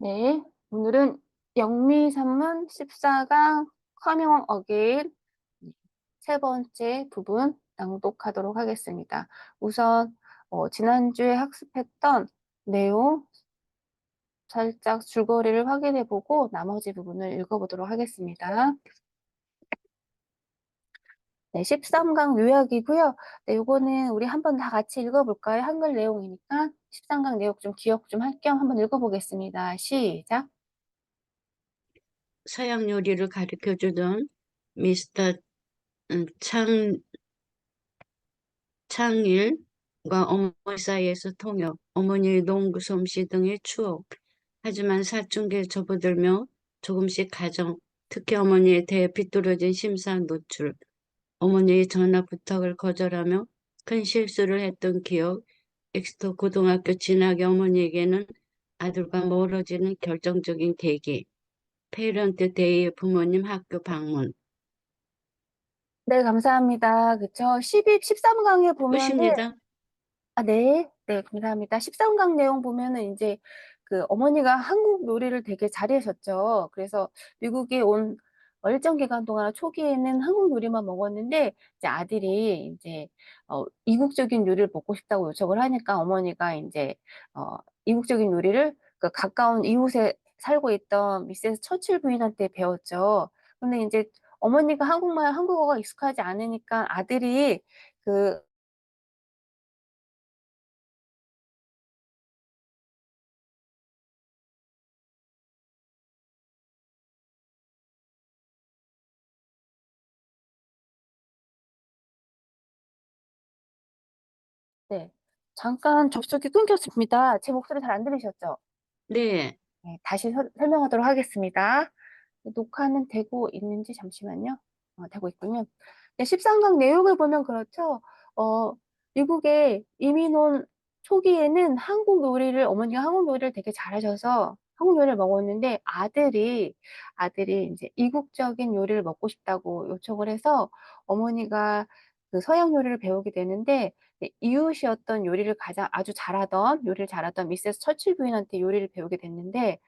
네, 오늘은 영미산문 14강 Coming Again 세 번째 부분 낭독하도록 하겠습니다. 우선 지난주에 학습했던 내용 살짝 줄거리를 확인해보고 나머지 부분을 읽어보도록 하겠습니다. 네, 13강 요약이고요. 네, 요거는 우리 한번 다 같이 읽어볼까요? 한글 내용이니까 13강 내용 좀 기억 좀 할 겸 한번 읽어보겠습니다. 시작. 서양 요리를 가르쳐주던 미스터 창일과 어머니 사이에서 통역, 어머니의 농구 솜씨 등의 추억. 하지만 사춘기에 접어들며 조금씩 가정, 특히 어머니에 대해 비뚤어진 심사 노출, 어머니의 전화 부탁을 거절하며 큰 실수를 했던 기억, 엑스터 고등학교 진학의 어머니에게는 아들과 멀어지는 결정적인 계기, 페이런트 데이 부모님 학교 방문. 네, 감사합니다. 그쵸. 13강에 보면은, 끝입니다. 네, 네, 감사합니다. 13강 내용 보면은 이제 그 어머니가 한국 요리를 되게 잘하셨죠. 그래서 미국에 온 일정 기간 동안 초기에는 한국 요리만 먹었는데, 이제 아들이 이제, 이국적인 요리를 먹고 싶다고 요청을 하니까 어머니가 이제, 이국적인 요리를 그 가까운 이웃에 살고 있던 미세스 처칠 부인한테 배웠죠. 근데 이제 어머니가 한국어가 익숙하지 않으니까 아들이 그 네. 잠깐 접속이 끊겼습니다. 제 목소리 잘 안 들리셨죠? 네, 네, 다시 설명하도록 하겠습니다. 녹화는 되고 있는지 잠시만요. 되고 있군요. 네, 13강 내용을 보면 그렇죠. 어, 미국에 이민 온 초기에는 어머니가 한국 요리를 되게 잘하셔서 한국 요리를 먹었는데 아들이 이제 이국적인 요리를 먹고 싶다고 요청을 해서 어머니가 그 서양 요리를 배우게 되는데 네, 이웃이었던 요리를 잘하던 미세스 처칠 부인한테 요리를 배우게 됐는데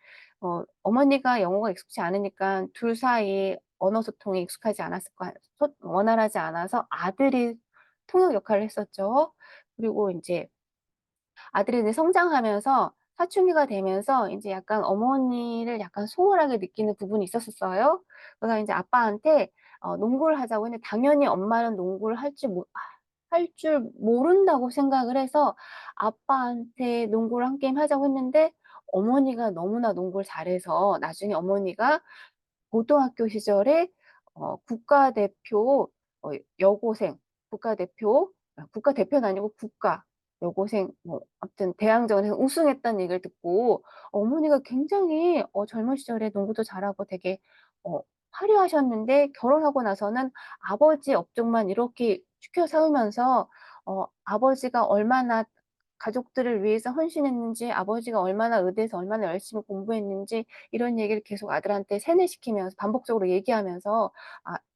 어머니가 영어가 익숙치 않으니까 둘 사이 언어 소통이 원활하지 않아서 아들이 통역 역할을 했었죠. 그리고 이제 아들이 이제 성장하면서 사춘기가 되면서 이제 약간 어머니를 약간 소홀하게 느끼는 부분이 있었어요. 그래서 이제 아빠한테 농구를 하자고 했는데 당연히 엄마는 농구를 할 줄 모른다고 생각을 해서 아빠한테 농구를 한 게임 하자고 했는데 어머니가 너무나 농구를 잘해서 나중에 어머니가 고등학교 시절에 국가대표 어 여고생 국가대표는 아니고 국가 여고생 뭐 아무튼 대항전에서 우승했다는 얘기를 듣고 어머니가 굉장히 젊은 시절에 농구도 잘하고 되게 어 화려하셨는데 결혼하고 나서는 아버지 업적만 이렇게 추켜 세우면서 아버지가 얼마나 가족들을 위해서 헌신했는지, 아버지가 얼마나 의대에서 얼마나 열심히 공부했는지 이런 얘기를 계속 아들한테 세뇌시키면서 반복적으로 얘기하면서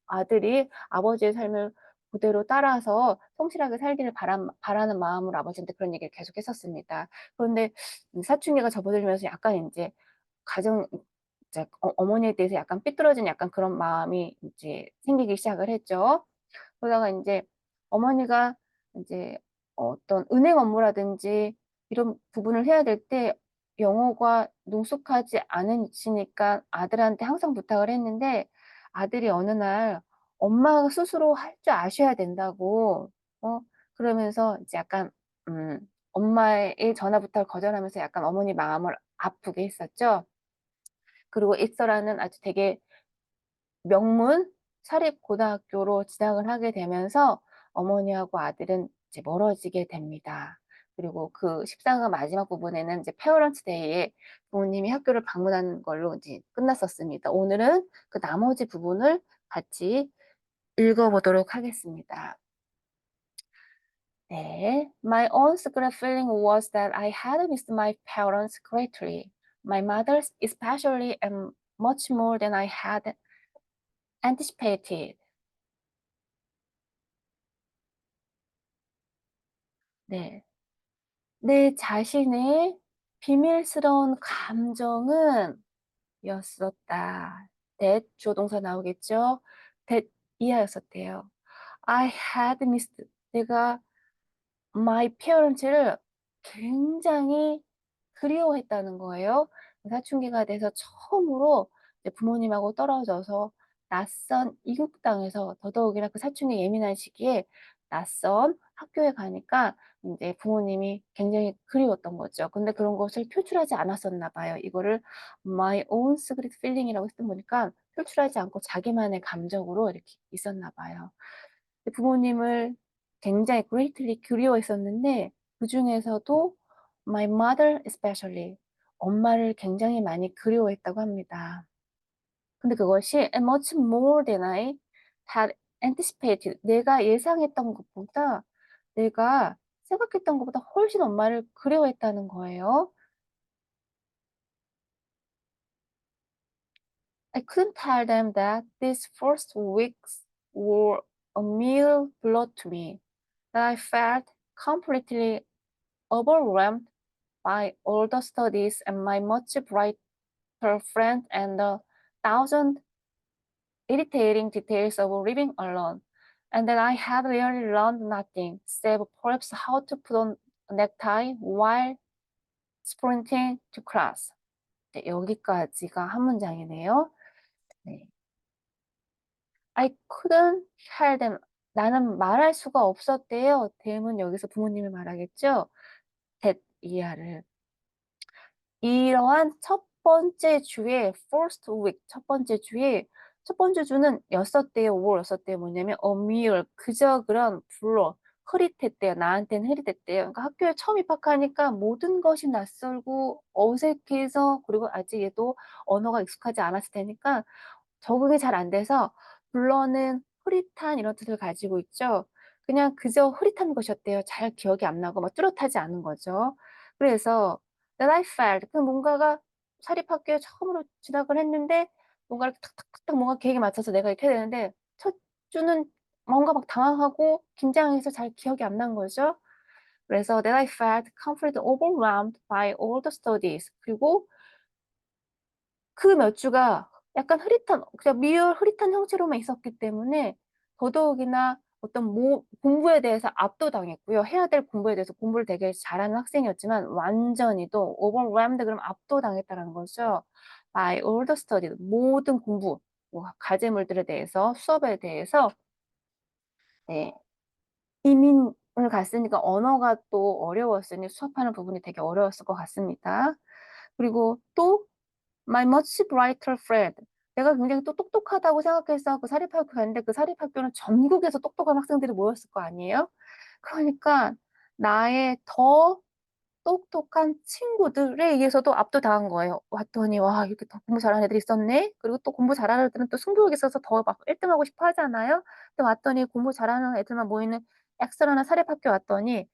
아들이 아버지의 삶을 그대로 따라서 성실하게 살기를 바라는 마음으로 아버지한테 그런 얘기를 계속 했었습니다. 그런데 사춘기가 접어들면서 약간 인제 가정 이제 어머니에 대해서 약간 삐뚤어진 약간 그런 마음이 이제 생기기 시작을 했죠. 그러다가 인제 어머니가 인제 어떤 은행 업무라든지 이런 부분을 해야 될 때 영어가 능숙하지 않으시니까 아들한테 항상 부탁을 했는데 아들이 어느 날 엄마가 스스로 할 줄 아셔야 된다고 어 그러면서 이제 약간 엄마의 전화 부탁을 거절하면서 약간 어머니 마음을 아프게 했었죠. 그리고 엑서라는 아주 되게 명문 사립고등학교로 진학을 하게 되면서 어머니하고 아들은 이제 멀어지게 됩니다. 그리고 그 14강 마지막 부분에는 이제 페어런츠 데이에 부모님이 학교를 방문하는 걸로 이제 끝났었습니다. 오늘은 그 나머지 부분을 같이 읽어보도록 하겠습니다. 네. My own secret feeling was that I had missed my parents greatly. My mother's especially and much more than I had anticipated. 네. 내 자신의 비밀스러운 감정은 였었다. that 주어 동사 나오겠죠? that 이하였었대요. I had missed. 내가 my parents를 굉장히 그리워했다는 거예요. 사춘기가 돼서 처음으로 이제 부모님하고 떨어져서 낯선 이국 땅에서 더더욱이나 그 사춘기 예민한 시기에 낯선 학교에 가니까 인제 부모님이 굉장히 그리웠던 거죠. 근데 그런 것을 표출하지 않았었나 봐요. 이거를 my own secret feeling이라고 했던 보니까 표출하지 않고 자기만의 감정으로 이렇게 있었나 봐요. 부모님을 굉장히 greatly 그리워했었는데 그중에서도 my mother especially 엄마를 굉장히 많이 그리워했다고 합니다. 근데 그것이 much more than I had anticipated. 내가 예상했던 것보다 내가 생각했던 것보다 훨씬 엄마를 그리워했다는 거예요. I couldn't tell them that these first weeks were a mere blow to me, that I felt completely overwhelmed by all the studies and my much brighter friend and the thousand irritating details of living alone, and that I had really learned nothing, save perhaps how to put on a necktie while sprinting to class. 네, 여기까지가 한 문장이네요. 네. I couldn't tell them. 나는 말할 수가 없었대요. them은 여기서 부모님을 말하겠죠. that 이하를. 이러한 첫 번째 주에 first week 첫 번째 주에 첫 번째 주는 였었대요. 뭐였었대요? 뭐냐면 a mere 그저 그런 불러 흐릿했대요. 나한테는 흐릿했대요. 그러니까 학교에 처음 입학하니까 모든 것이 낯설고 어색해서 그리고 아직 얘도 언어가 익숙하지 않았을 테니까 적응이 잘 안 돼서 불러는 흐릿한 이런 뜻을 가지고 있죠. 그냥 그저 흐릿한 것이었대요. 잘 기억이 안 나고 막 뚜렷하지 않은 거죠. 그래서 that I felt 그 뭔가가 사립학교에 처음으로 진학을 했는데 뭔가 이렇게 탁탁탁탁 뭔가 계획에 맞춰서 내가 이렇게 해야 되는데 첫 주는 뭔가 막 당황하고 긴장해서 잘 기억이 안 난 거죠. 그래서 that I felt completely overwhelmed by all the studies. 그리고 그 몇 주가 약간 흐릿한 그냥 미eur 흐릿한 형체로만 있었기 때문에 더더욱이나 어떤 공부에 대해서 압도당했고요. 해야 될 공부에 대해서 공부를 되게 잘하는 학생이었지만 완전히도 overwhelmed 그러면 압도당했다라는 거죠. by all the studies 모든 공부, 뭐 과제물들에 대해서 수업에 대해서 네. 이민을 갔으니까 언어가 또 어려웠으니 수업하는 부분이 되게 어려웠을 것 같습니다. 그리고 또 My much brighter friend. 내가 굉장히 또 똑똑하다고 생각해서 그 사립학교 갔는데 그 사립학교는 전국에서 똑똑한 학생들이 모였을 거 아니에요? 그러니까 나의 더 똑똑한 친구들에 의해서도 압도당한 거예요. 왔더니 '와 이렇게 더 공부 잘하는 애들이 있었네.' 그리고 또 공부 잘하는 애들은 또 승부욕이 있어서 더 막 1 등하고 싶어 하잖아요. 근데 왔더니 공부 잘하는 애들만 모이는 엑스트라나 사립학교 왔더니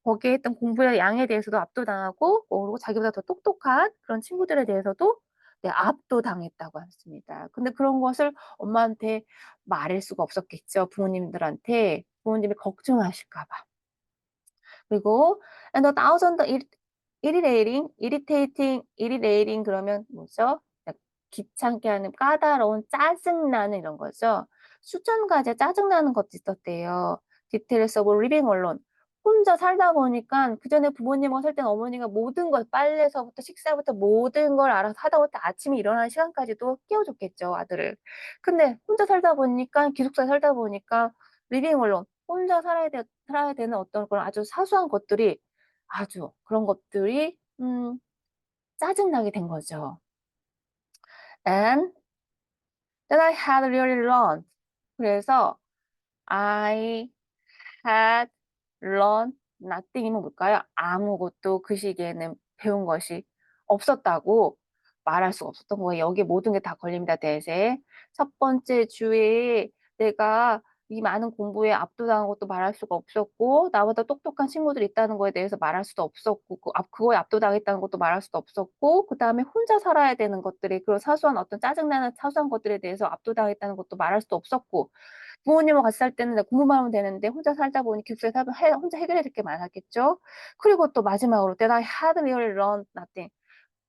거기에 있던 공부의 양에 대해서도 압도당하고 그리고 자기보다 더 똑똑한 그런 친구들에 대해서도 네 압도당했다고 했습니다. 근데 그런 것을 엄마한테 말할 수가 없었겠죠, 부모님들한테. 부모님이 걱정하실까 봐. 그리고 and a thousand irritating 그러면 뭐죠? 귀찮게 하는 까다로운 짜증나는 이런 거죠. 수천 가지 짜증나는 것도 있었대요. details of living alone. 혼자 살다 보니까 그전에 부모님하고 살 때는 어머니가 모든 걸 빨래서부터 식사부터 모든 걸 알아서 하다 보니까 아침에 일어나는 시간까지도 깨워줬겠죠, 아들을. 근데 혼자 살다 보니까 기숙사에 살다 보니까 living alone 혼자 살아야 되는 어떤 그런 아주 사소한 것들이 아주 그런 것들이 짜증나게 된 거죠. And that I had really learned. 그래서 I had learned nothing이면 뭘까요? 아무것도 그 시기에는 배운 것이 없었다고 말할 수가 없었던 거예요. 여기에 모든 게 다 걸립니다, 대세. 첫 번째 주에 내가 이 많은 공부에 압도당한 것도 말할 수가 없었고 나보다 똑똑한 친구들이 있다는 거에 대해서 말할 수도 없었고 그거에 압도당했다는 것도 말할 수도 없었고 그다음에 혼자 살아야 되는 것들이 그런 사소한 어떤 짜증나는 사소한 것들에 대해서 압도당했다는 것도 말할 수도 없었고 부모님하고 같이 살 때는 내가 공부만 하면 되는데 혼자 살다 보니 기숙사에 살면 혼자 해결해야 될 게 많았겠죠. 그리고 또 마지막으로 that I had really learned nothing.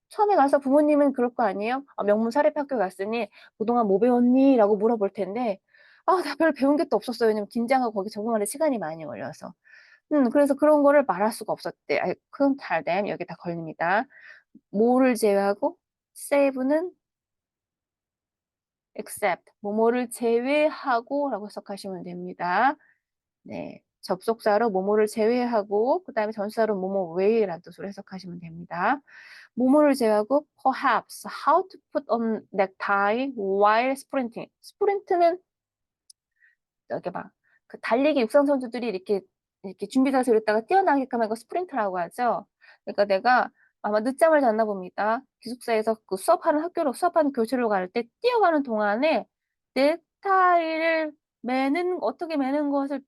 처음에 가서 부모님은 그럴 거 아니에요? 명문 사립학교 갔으니 그동안 뭐 배웠니? 라고 물어볼 텐데 나 별로 배운 게 또 없었어요. 왜냐면 긴장하고 거기 적응하는 시간이 많이 걸려서. 그래서 그런 거를 말할 수가 없었대. I couldn't tell them. 여기 다 걸립니다. 뭐를 제외하고 save는 except 뭐뭐를 제외하고 라고 해석하시면 됩니다. 네. 접속사로 뭐뭐를 제외하고 그다음에 전치사로 뭐뭐 외에라는 뜻으로 해석하시면 됩니다. 뭐뭐를 제외하고 perhaps how to put on necktie while sprinting. 스프린트는 여기 봐. 그 달리기 육상 선수들이 이렇게 준비 자세로 있다가 뛰어나게끔 하는 거 스프린트라고 하죠. 그러니까 내가 아마 늦잠을 잤나 봅니다. 기숙사에서 그 수업하는 학교로 수업하는 교실로 갈 때 뛰어가는 동안에 넥타이를 매는 어떻게 매는 것을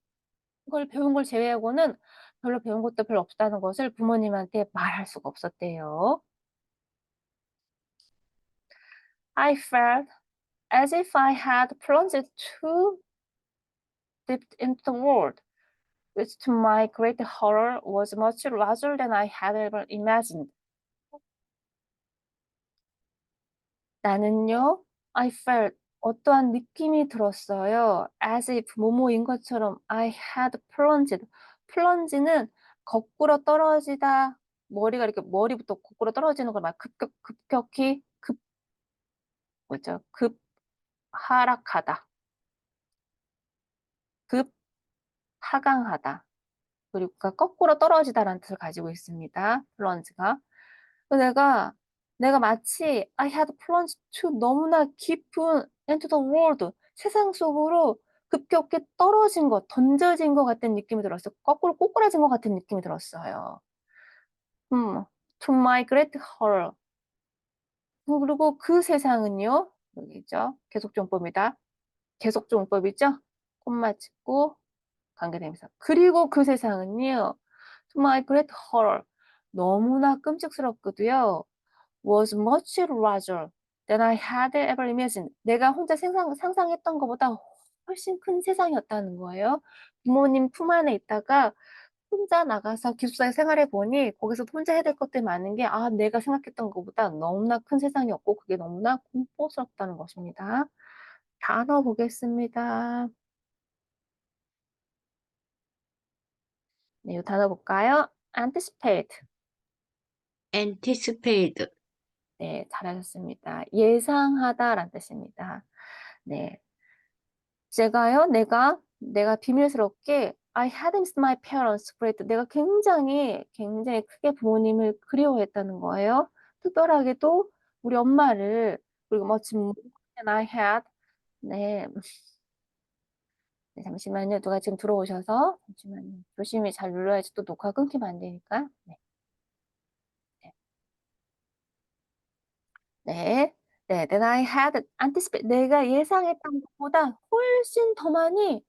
걸 배운 걸 제외하고는 별로 배운 것도 별로 없다는 것을 부모님한테 말할 수가 없었대요. I felt as if I had plunged too deep into the world, which to my great horror was much larger than I had ever imagined. 나는요, I felt 어떠한 느낌이 들었어요. As if 뭐뭐인 것처럼 I had plunged. plunge는 거꾸로 떨어지다. 머리가 이렇게 머리부터 거꾸로 떨어지는 걸 막 급격히 뭐죠? 급하락하다. 급하강하다. 그리고 거꾸로 떨어지다라는 뜻을 가지고 있습니다. plunge가. 내가 마치 I had plunged to 너무나 깊은 into the world 세상 속으로 급격히 떨어진 것, 던져진 것 같은 느낌이 들었어요. 거꾸로 꼬꾸라진 것 같은 느낌이 들었어요. To my great horror. 그리고 그 세상은요, 여기 있죠. 계속종법이다. 계속종법이죠. 콤마 찍고 관계대명사. 그리고 그 세상은요, to my great horror. 너무나 끔찍스럽고도요. was much larger than I had ever imagined. 내가 혼자 상상했던 것보다 훨씬 큰 세상이었다는 거예요. 부모님 품 안에 있다가 혼자 나가서 기숙사에 생활해 보니 거기서 혼자 해야 될 것들이 많은 게 내가 생각했던 것보다 너무나 큰 세상이었고 그게 너무나 공포스럽다는 것입니다. 단어 보겠습니다. 네, 이 단어 볼까요? anticipate. anticipate, 네, 잘하셨습니다. 예상하다라는 뜻입니다. 네. 내가 비밀스럽게 I had missed my parents great. 내가 굉장히 크게 부모님을 그리워했다는 거예요. 특별하게도 우리 엄마를 그리고 much more than I had. 네. 네, 잠시만요. 누가 지금 들어오셔서 잠시만요. 조심히 잘 눌러야지 또 녹화 끊기면 안 되니까. 네. 네. 네. 네, then I had anticipated. 내가 예상했던 것보다 훨씬 더 많이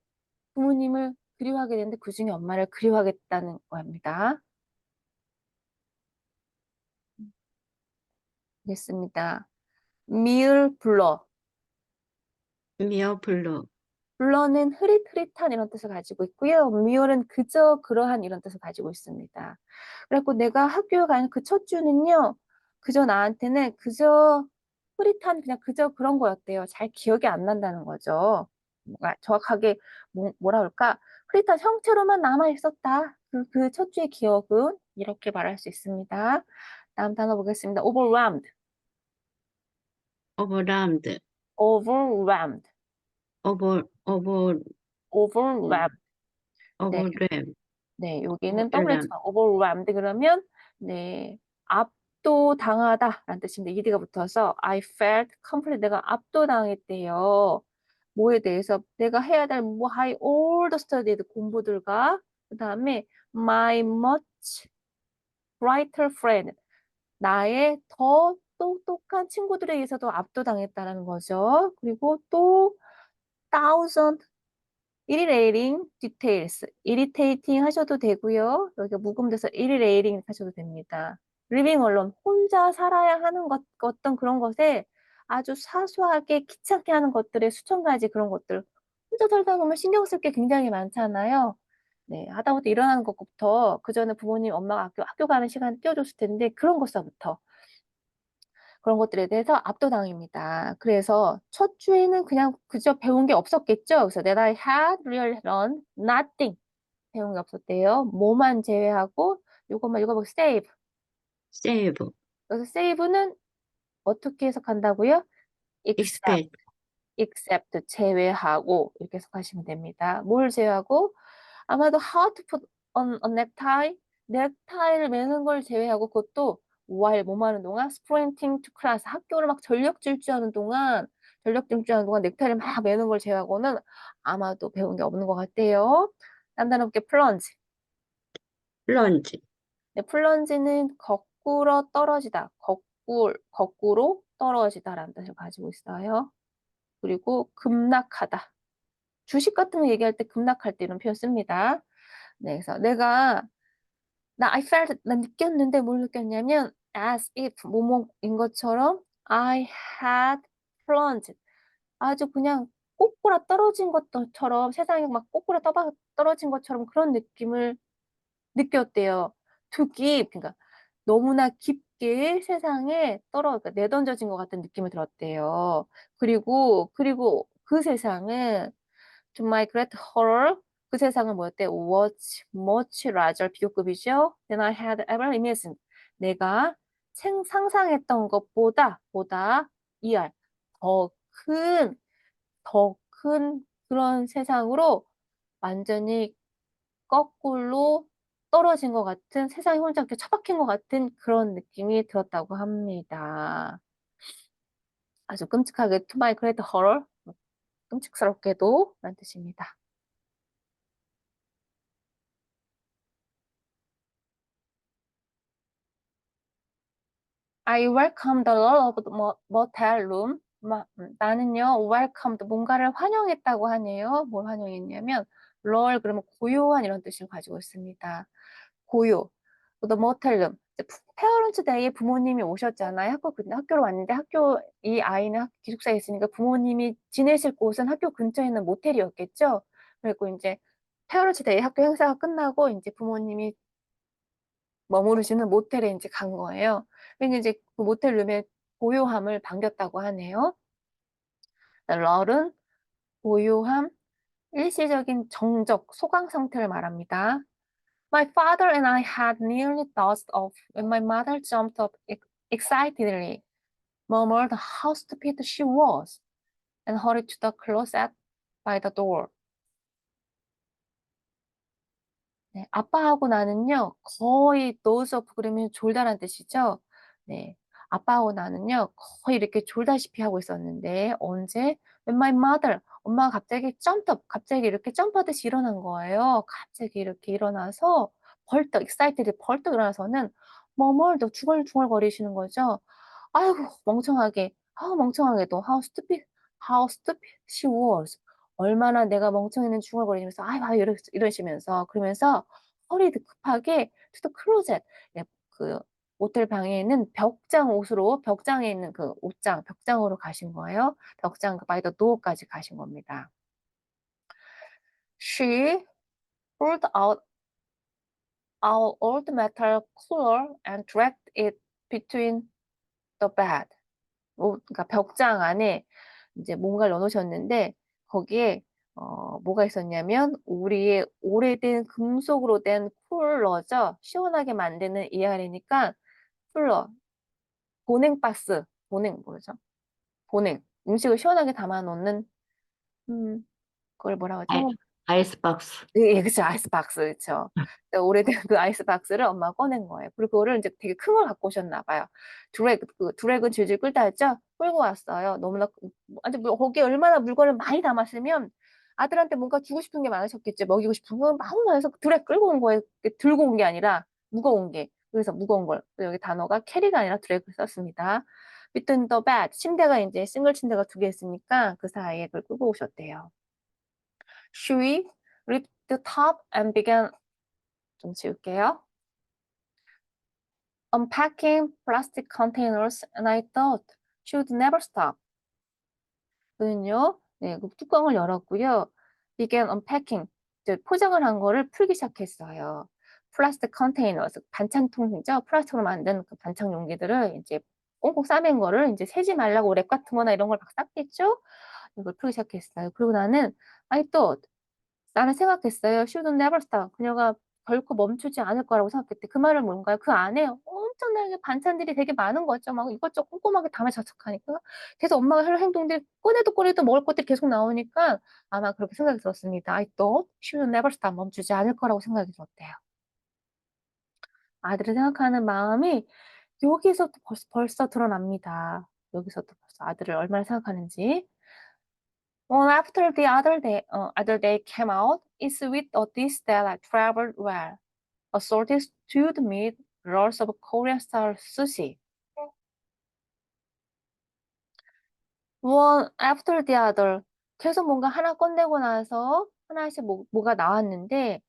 부모님을 그리워하게 되는데 그중에 엄마를 그리워하겠다는 겁니다. 됐습니다. 미을 불러. 미어블루, 불러는 흐릿흐릿한 이런 뜻을 가지고 있고요. 미을은 그저 그러한 이런 뜻을 가지고 있습니다. 그래갖고 내가 학교에 가는 그 첫 주는요. 그저 나한테는 그저 흐릿한 그냥 그저 그런 거였대요. 잘 기억이 안 난다는 거죠. 뭔가 정확하게 뭐라 그럴까? 흐릿한 형태로만 남아 있었다. 그 첫 주의 기억은 이렇게 말할 수 있습니다. 다음 단어 보겠습니다. overwhelmed. overwhelmed, overwhelmed. over, overwhelmed. 네. overwhelmed, 네, 여기는 overwhelmed, WH가 overwhelmed 그러면 네, 압도당하다라는 뜻인데 ed가 붙어서 I felt completely 내가 압도당했대요. 뭐에 대해서 내가 해야 될 뭐 I all the studied 공부들과 그다음에 my much brighter friend 나의 더 똑똑한 친구들에 의해서도 압도당했다라는 거죠. 그리고 또 thousand irritating details. irritating 하셔도 되고요. 여기가 묵음돼서 irritating 하셔도 됩니다. living alone, 혼자 살아야 하는 어떤 그런 것에 아주 사소하게 귀찮게 하는 것들의 수천 가지 그런 것들. 혼자 살다 보면 신경 쓸 게 굉장히 많잖아요. 네. 하다못해 일어나는 것부터 그전에 부모님 엄마가 학교 가는 시간에 깨워 줬을 텐데 그런 것서부터 그런 것들에 대해서 압도당합니다. 그래서 첫 주에는 그냥 그저 배운 게 없었겠죠. 그래서 that I had really learned nothing. 배운 게 없었대요. 뭐만 제외하고 요것만 읽어보고 save. save, 그래서 save는 어떻게 해석한다고요? except, expect, except 제외하고 이렇게 해석하시면 됩니다. 뭘 제외하고? 아마도 how to put on a necktie, 넥타이를 매는 걸 제외하고 그것도 while 뭐뭐 하는 동안 sprinting to class 학교를 막 전력 질주하는 동안 넥타이를 막 매는 걸 제외하고는 아마도 배운 게 없는 것 같아요. 단단하게 plunge. plunge, 네, 플런지는 거꾸로 떨어지다, 거꾸로 떨어지다라는 뜻을 가지고 있어요. 그리고 급락하다. 주식 같은 거 얘기할 때 급락할 때 이런 표현 씁니다. 네, 그래서 I felt, 난 느꼈는데 뭘 느꼈냐면 as if 뭐뭐인 것처럼 I had plunged. 아주 그냥 꼬꾸라 떨어진 것처럼 세상에 막 꼬꾸라 떨어진 것처럼 그런 느낌을 느꼈대요. to give, 그러니까 너무나 깊게 세상에 그러니까 내던져진 것 같은 느낌이 들었대요. 그리고 그 세상은 to my great horror, 그 세상은 뭐였대? was much larger, 비교급이죠. than I had ever imagined. 내가 상상했던 보다 ER 더 큰, 더 큰 그런 세상으로 완전히 거꾸로 떨어진 것 같은, 세상이 혼자 이렇게 처박힌 것 같은 그런 느낌이 들었다고 합니다. 아주 끔찍하게 to my great horror, 끔찍스럽게도 라는 뜻입니다. I welcomed the lord of the motel room. 나는요, welcomed, 뭔가를 환영했다고 하네요. 뭘 환영했냐면, lol, 그러면 고요한 이런 뜻을 가지고 있습니다. 고요. The motel room. 페어런츠 데이에 부모님이 오셨잖아요. 학교로 왔는데 이 아이는 기숙사에 있으니까 부모님이 지내실 곳은 학교 근처에 있는 모텔이었겠죠. 그리고 이제 페어런츠 데이 학교 행사가 끝나고 이제 부모님이 머무르시는 모텔에 이제 간 거예요. 근데 이제 그 모텔 룸의 고요함을 반겼다고 하네요. 럴은 고요함, 일시적인 정적, 소강 상태를 말합니다. My father and I had nearly dozed off when my mother jumped up excitedly, murmured how stupid she was, and hurried to the closet by the door. 네, 아빠하고 나는요, 거의 doze off 그러면 졸다란 뜻이죠. 네, 아빠하고 나는요, 거의 이렇게 졸다시피 하고 있었는데, 언제? When my mother, 엄마가 갑자기 jumped up, 갑자기 이렇게 점프하듯이 일어난 거예요. 갑자기 이렇게 일어나서 벌떡, excited, 벌떡 일어나서는 머멀더 중얼중얼거리시는 거죠. 아이고, 멍청하게, 멍청하게도, how stupid she was. 얼마나 내가 멍청이는 중얼거리면서 이러시면서 그러면서 허리도 급하게 to the closet, 예, 그 모텔 방에 있는 벽장에 있는 그 옷장 벽장으로 가신 거예요. 벽장 by the door까지 가신 겁니다. She pulled out our old metal cooler and dragged it between the bed. 그러니까 벽장 안에 이제 뭔가를 넣어 놓으셨는데 거기에 뭐가 있었냐면 우리의 오래된 금속으로 된 쿨러죠. 시원하게 만드는 ER이니까 쿨러, 보냉가스, 보냉 뭐죠? 보냉. 음식을 시원하게 담아 놓는 그걸 뭐라고 하죠? icebox, 예, 그쵸. 아이스박스, 그쵸. 오래된 그 아이스박스를 엄마가 꺼낸 거예요. 그리고 그거를 이제 되게 큰 걸 갖고 오셨나 봐요. 드랙은 질질 끌다 했죠? 끌고 왔어요. 너무나, 아니, 거기에 얼마나 물건을 많이 담았으면 아들한테 뭔가 주고 싶은 게 많으셨겠죠. 먹이고 싶은 거 너무 많아서 드랙 끌고 온 거예요. 들고 온 게 아니라 무거운 게. 그래서 무거운 걸. 여기 단어가 캐리가 아니라 드랙을 썼습니다. Between the bed. 침대가 이제 싱글 침대가 두 개 있으니까 그 사이에 그걸 끌고 오셨대요. She ripped the top and began, 좀 지울게요. Unpacking plastic containers, and I thought she would never stop. 그는요, 네, 그 뚜껑을 열었고요. began unpacking. 이제 포장을 한 거를 풀기 시작했어요. 플라스틱 컨테이너스, 반찬통이죠. 플라스틱으로 만든 그 반찬 용기들을 이제 꽁꽁 싸맨 거를 이제 세지 말라고 랩 같은 거나 이런 걸 막 쌌겠죠? 이걸 풀기 시작했어요. 그리고 나는 I thought, 나는 생각했어요. She would never stop. 그녀가 결코 멈추지 않을 거라고 생각했대. 그 말은 뭔가요? 그 안에 엄청나게 반찬들이 되게 많은 거죠. 막 이것저것 꼼꼼하게 담아 자작하니까. 그래서 엄마가 할 행동들이 꺼내도 먹을 것들이 계속 나오니까 아마 그렇게 생각이 들었습니다. I thought she would never stop. 멈추지 않을 거라고 생각이 들었대요. 아들을 생각하는 마음이 여기서부터 벌써 드러납니다. 여기서부터 벌써 아들을 얼마나 생각하는지. One after the other day came out, it's with a dish that I traveled well. Assorted stewed meat, rolls of Korean style sushi. One after the other. 계속 뭔가 하나 꺼내고 나서 하나씩 뭐가 나왔는데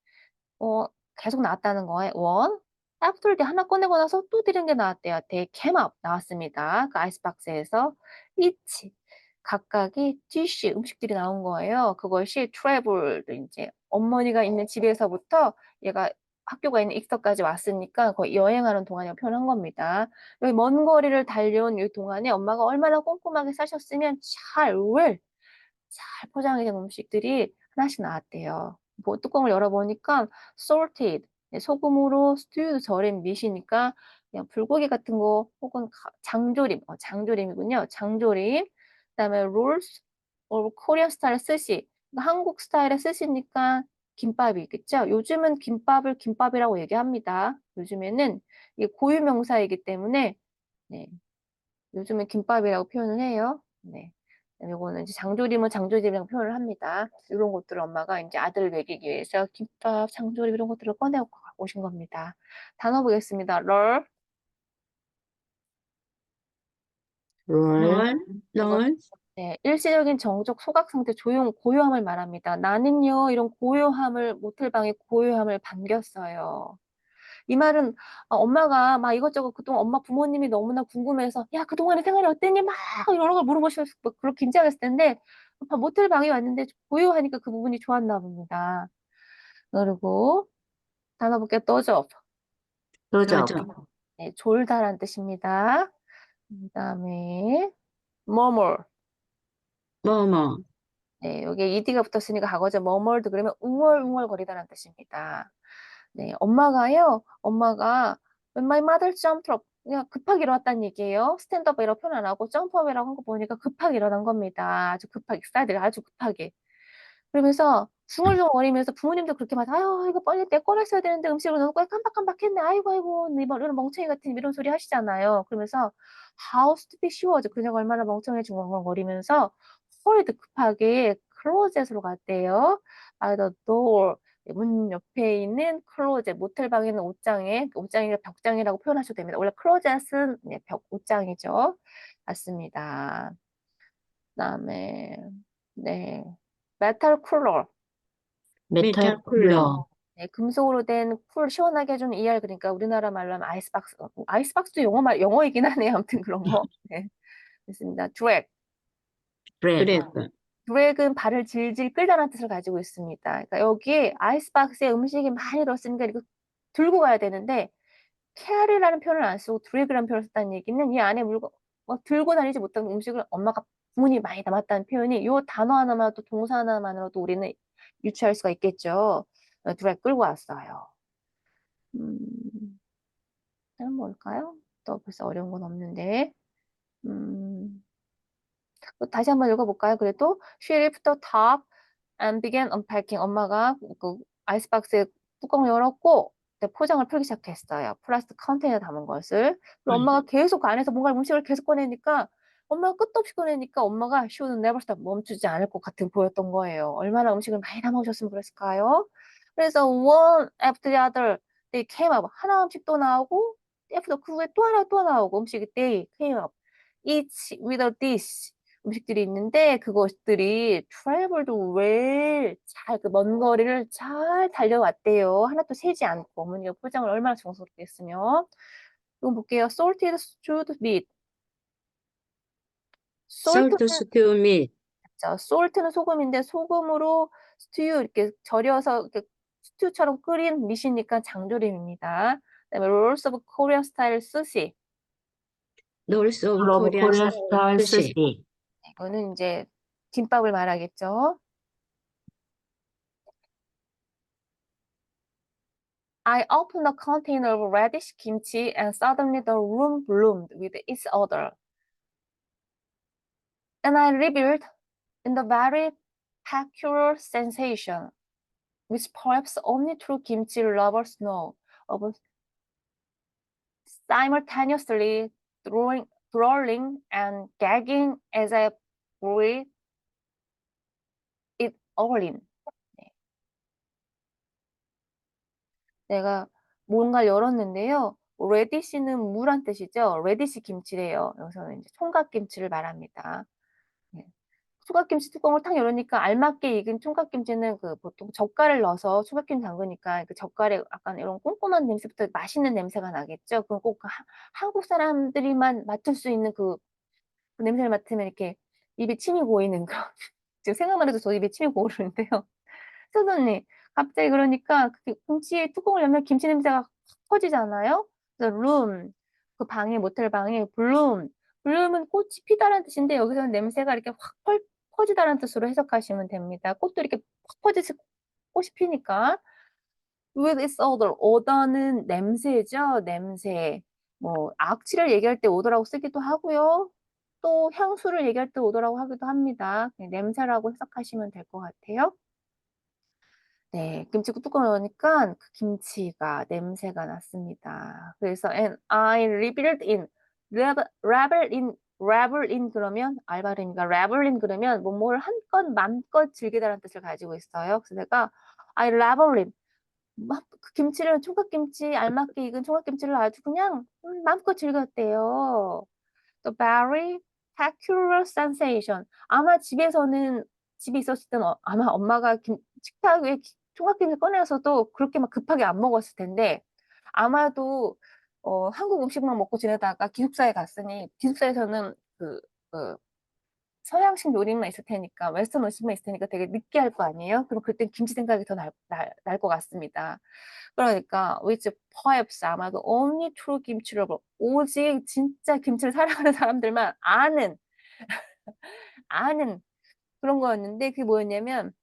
어, 계속 나왔다는 거예요. 원. after the 하나 꺼내고 나서 또 다른 게 나왔대요. they came up 나왔습니다. 그 아이스박스에서 each 각각이 dish 음식들이 나온 거예요. 그것이 traveled 이제 어머니가 있는 집에서부터 얘가 학교가 있는 익서까지 왔으니까 거의 여행하는 동안이라고 표현한 겁니다. 여기 먼 거리를 달려온 이 동안에 엄마가 얼마나 꼼꼼하게 싸셨으면 잘 포장된 음식들이 하나씩 나왔대요. 뭐 뚜껑을 열어보니까 salted, 네, 소금으로 stewed 절인 밑이니까 그냥 불고기 같은 거 혹은 장조림, 장조림이군요. 장조림. 그다음에 rolls or Korean style 스시. 그러니까 한국 스타일의 스시니까 김밥이 있겠죠. 요즘은 김밥을 김밥이라고 얘기합니다. 요즘에는 이게 고유 명사이기 때문에 네, 요즘은 김밥이라고 표현을 해요. 네. 요거는 이제 장조림은 장조림이라고 표현을 합니다. 이런 것들을 엄마가 이제 아들을 먹이기 위해서 김밥, 장조림 이런 것들을 꺼내고 오신 겁니다. 단어 보겠습니다. 롤, 롤, 이거 롤, 네, 일시적인 정적 소각 상태 조용 고요함을 말합니다. 나는요 이런 고요함을 모텔방의 고요함을 반겼어요. 이 말은 엄마가 막 이것저것 그동안 엄마 부모님이 너무나 궁금해서 야 그동안의 생활이 어땠니 막 여러 걸 물어보셔서 막 그렇게 긴장했을 텐데 모텔 방에 왔는데 고요하니까 그 부분이 좋았나 봅니다. 그리고 단어 볼게요. 도접. 도적, 네, 졸다란 뜻입니다. 그다음에 murmur. 뭐뭐, 네, 여기에 ed가 붙었으니까 과거죠. murmured 그러면 웅얼웅얼거리다라는 뜻입니다. 네, 엄마가 when my mother jumped up 그냥 급하게 일어났다는 얘기예요. 스탠드업이라고 표현 안 하고 점프업이라고 한 거 보니까 급하게 일어난 겁니다. 아주 급하게, excited, 아주 급하게. 그러면서 중얼중얼거리면서 부모님도 그렇게 막 아유 이거 빨리 때 꺼냈어야 되는데 음식을 너무 깜빡깜빡했네. 아이고 이런 멍청이 같은 이런 소리 하시잖아요. 그러면서 how stupid she was. 그녀가 얼마나 멍청해 중얼거리면서 hurried 급하게 closet으로 갔대요. by the door. 문 옆에 있는 클로젯, 모텔 방에 있는 옷장에, 옷장이 벽장이라고 표현하셔도 됩니다. 원래 클로젯은 네, 옷장이죠. 맞습니다. 그다음에 네, 메탈 쿨러. 메탈 메탈 쿨러, 네, 금속으로 된 쿨 시원하게 해주는 ER 그러니까 우리나라 말로 하면 아이스박스. 아이스박스도 영어이긴 하네요. 아무튼 그런 거. 네, 됐습니다. 드랙. 브렉, 드랙은 발을 질질 끌다라는 뜻을 가지고 있습니다. 그러니까 여기에 아이스박스에 음식이 많이 들었으니까 이거 들고 가야 되는데 캐리라는 표현을 안 쓰고 드래그라는 표현을 썼다는 얘기는 이 안에 물건 들고 다니지 못한 음식을 엄마가 부모님이 많이 담았다는 표현이 이 단어 하나만으로도 동사 하나만으로도 우리는 유추할 수가 있겠죠. 드랙 끌고 왔어요. 음, 다른 뭘까요? 또 벌써 어려운 건 없는데. 음, 또 다시 한번 읽어볼까요? 그래도 she lifted the top and began unpacking. 엄마가 그 아이스박스의 뚜껑을 열었고 네, 포장을 풀기 시작했어요. 플라스틱 컨테이너 담은 것을. 그리고 엄마가 계속 그 안에서 뭔가 음식을 계속 꺼내니까 엄마가 끝도 없이 꺼내니까 엄마가 she would never stop 멈추지 않을 것 같은 보였던 거예요. 얼마나 음식을 많이 담아오셨으면 그랬을까요? 그래서 one after the other they came up. 하나 음식 또 나오고 after 그 후에 또 하나 또 나오고 음식이 they came up. each with a dish. 음식들이 있는데 그것들이 traveled well 잘 그 먼 거리를 잘 달려왔대요. 하나도 새지 않고 어머니가 포장을 얼마나 정성스럽게 했으면. 이거 볼게요. salted stewed meat. salt 솔트 스튜 밋, 자, salt는 소금인데 소금으로 stew 이렇게 절여서 이렇게 스튜처럼 끓인 밑이니까 장조림입니다. 그다음에 rolls of Korean style sushi. North of 러브 Korean 코리안 스타일 sushi. 스시. 이거는 이제 김밥을 말하겠죠. I opened a container of radish kimchi and suddenly the room bloomed with its odor. And I reveled in the very peculiar sensation, which perhaps only true kimchi lovers know, of simultaneously drooling and gagging as I breathed it all in. 네. 내가 뭔가를 열었는데요. 레디시는 무란 뜻이죠. 레디시 김치래요. 여기서는 이제 총각김치를 말합니다. 네. 총각김치 뚜껑을 탁 열으니까 알맞게 익은 총각김치는 그 보통 젓갈을 넣어서 총각김치 담그니까 그 젓갈에 약간 이런 꼼꼼한 냄새부터 맛있는 냄새가 나겠죠. 그럼 꼭 한국 사람들이만 맡을 수 있는 그 냄새를 맡으면 이렇게 입에 침이 고이는 그런 지금 생각만 해도 저 입에 침이 고르는데요. 선생님, 갑자기 그러니까 그 김치 뚜껑을 열면 김치 냄새가 확 퍼지잖아요. 그래서 room, 그 방에 모텔 방에 bloom은 꽃이 피다라는 뜻인데 여기서는 냄새가 이렇게 확 퍼지다라는 뜻으로 해석하시면 됩니다. 꽃도 이렇게 확 퍼지듯이 꽃이 피니까. with its odor, odor는 냄새죠, 냄새. 뭐 악취를 얘기할 때 오더라고 쓰기도 하고요. 또 향수를 얘기할 때 오더라고 하기도 합니다. 그냥 냄새라고 해석하시면 될 것 같아요. 네, 김치국 뚜껑을 여니까 그 김치가 냄새가 났습니다. 그래서 and I reveled in, revel in 그러면 알바름이가 revel in 그러면 뭐뭘 한껏 맘껏 즐기다라는 뜻을 가지고 있어요. 그래서 내가 I revel in 막 그 김치를 총각김치 알맞게 익은 총각김치를 아주 그냥 마음껏 즐겼대요. The very peculiar sensation. 아마 집에서는 집에 있었을 때는 아마 엄마가 식탁 위에 총각김치 꺼내서도 그렇게 막 급하게 안 먹었을 텐데 아마도 한국 음식만 먹고 지내다가 기숙사에 갔으니 기숙사에서는 그 서양식 요리만 있을 테니까 웨스턴 음식만 있을 테니까 되게 느끼할 거 아니에요? 그럼 그때 김치 생각이 더 날 것 같습니다. 그러니까 which perhaps 아마도 only true 김치 lover 오직 진짜 김치를 사랑하는 사람들만 아는 그런 거였는데 그게 뭐였냐면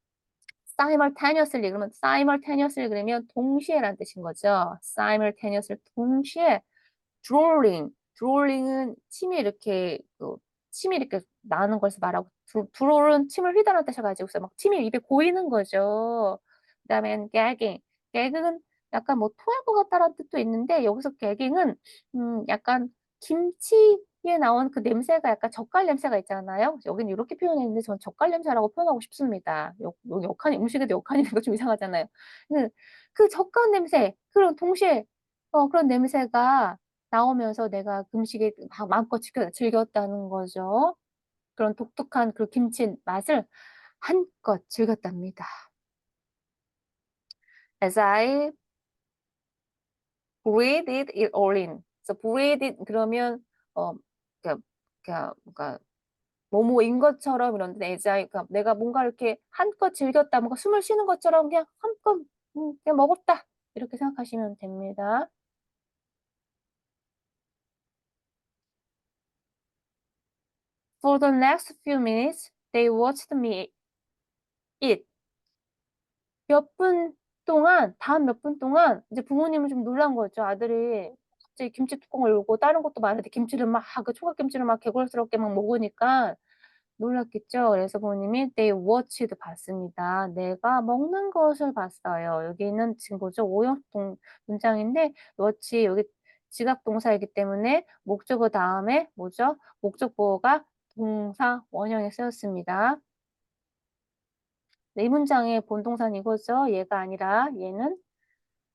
simultaneously 그러면 simultaneously 그러면 동시에라는 뜻인 거죠. simultaneously 동시에 드롤링은 침이 이렇게 나는 것을 말하고 드롤은 침을 휘두르는 뜻을 가지고 있어요. 막 침이 입에 고이는 거죠. 그다음엔 gagging은 약간 뭐 토할 것 같다라는 뜻도 있는데 여기서 gagging은 약간 김치에 나온 그 냄새가 약간 젓갈 냄새가 있잖아요. 여기는 이렇게 표현했는데 전 젓갈 냄새라고 표현하고 싶습니다. 여기 역한 음식에도 역한이 거 좀 이상하잖아요. 그 젓갈 냄새, 그런 동시에 그런 냄새가 나오면서 내가 그 음식에 마음껏 즐겼다는 거죠. 그런 독특한 그 김치 맛을 한껏 즐겼답니다. As I breathed it all in. 그래서 breathe 그러면 그러니까, 뭔가 뭐뭐인 것처럼 이런데 as I 그러니까 내가 뭔가 이렇게 한껏 즐겼다, 뭔가 숨을 쉬는 것처럼 그냥 한껏 그냥 먹었다 이렇게 생각하시면 됩니다. For the next few minutes, they watched me eat. 다음 몇 분 동안 이제 부모님은 좀 놀란 거죠. 아들이 갑자기 김치 뚜껑을 열고 다른 것도 많은데 김치를 막 그 총각김치를 막 개걸스럽게 막 먹으니까 놀랐겠죠. 그래서 부모님이 they watched 봤습니다. 내가 먹는 것을 봤어요. 여기는 지금 뭐죠? 오형식 문장인데 watch 여기 지각 동사이기 때문에 목적어 다음에 뭐죠? 목적 보어가 동사 원형에 쓰였습니다. 네, 이 문장의 본동사는 이거죠. 얘가 아니라 얘는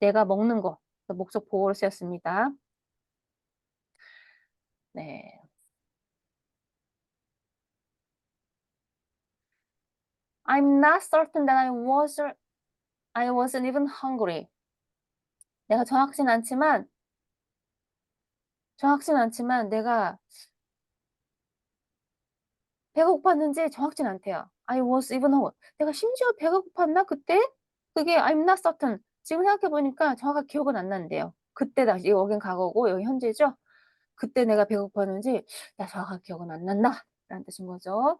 내가 먹는 거. 목적 보호를 쓰였습니다. 네. I'm not certain that I wasn't even hungry. 내가 정확진 않지만 내가 배가 고팠는지 정확진 않대요. I was even hungry. 내가 심지어 배가 고팠나 그때? 그게 I'm not certain. 지금 생각해 보니까 정확하게 기억은 안 나는데요. 그때 당시 여긴 과거고 여기 현재죠. 그때 내가 배가 고팠는지 나 정확하게 기억은 안 난다 라는 뜻인 거죠.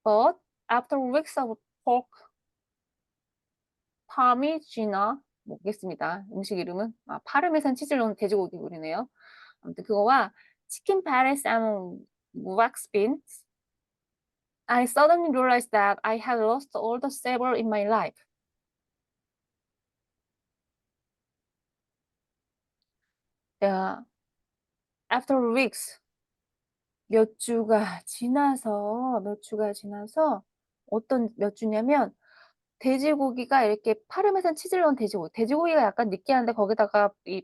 But after weeks of pork 파미지나 모르겠습니다. 음식 이름은. 파르메산 치즈를 넣은 돼지고기 요리네요. 아무튼 그거와 치킨 파레스 and wax beans. I suddenly realized that I had lost all the savor in my life. 내가 after weeks 몇 주가 지나서 어떤 몇 주냐면 돼지고기가 이렇게 파르메산 치즈를 넣은 돼지고기. 돼지고기가 약간 느끼한데 거기다가 이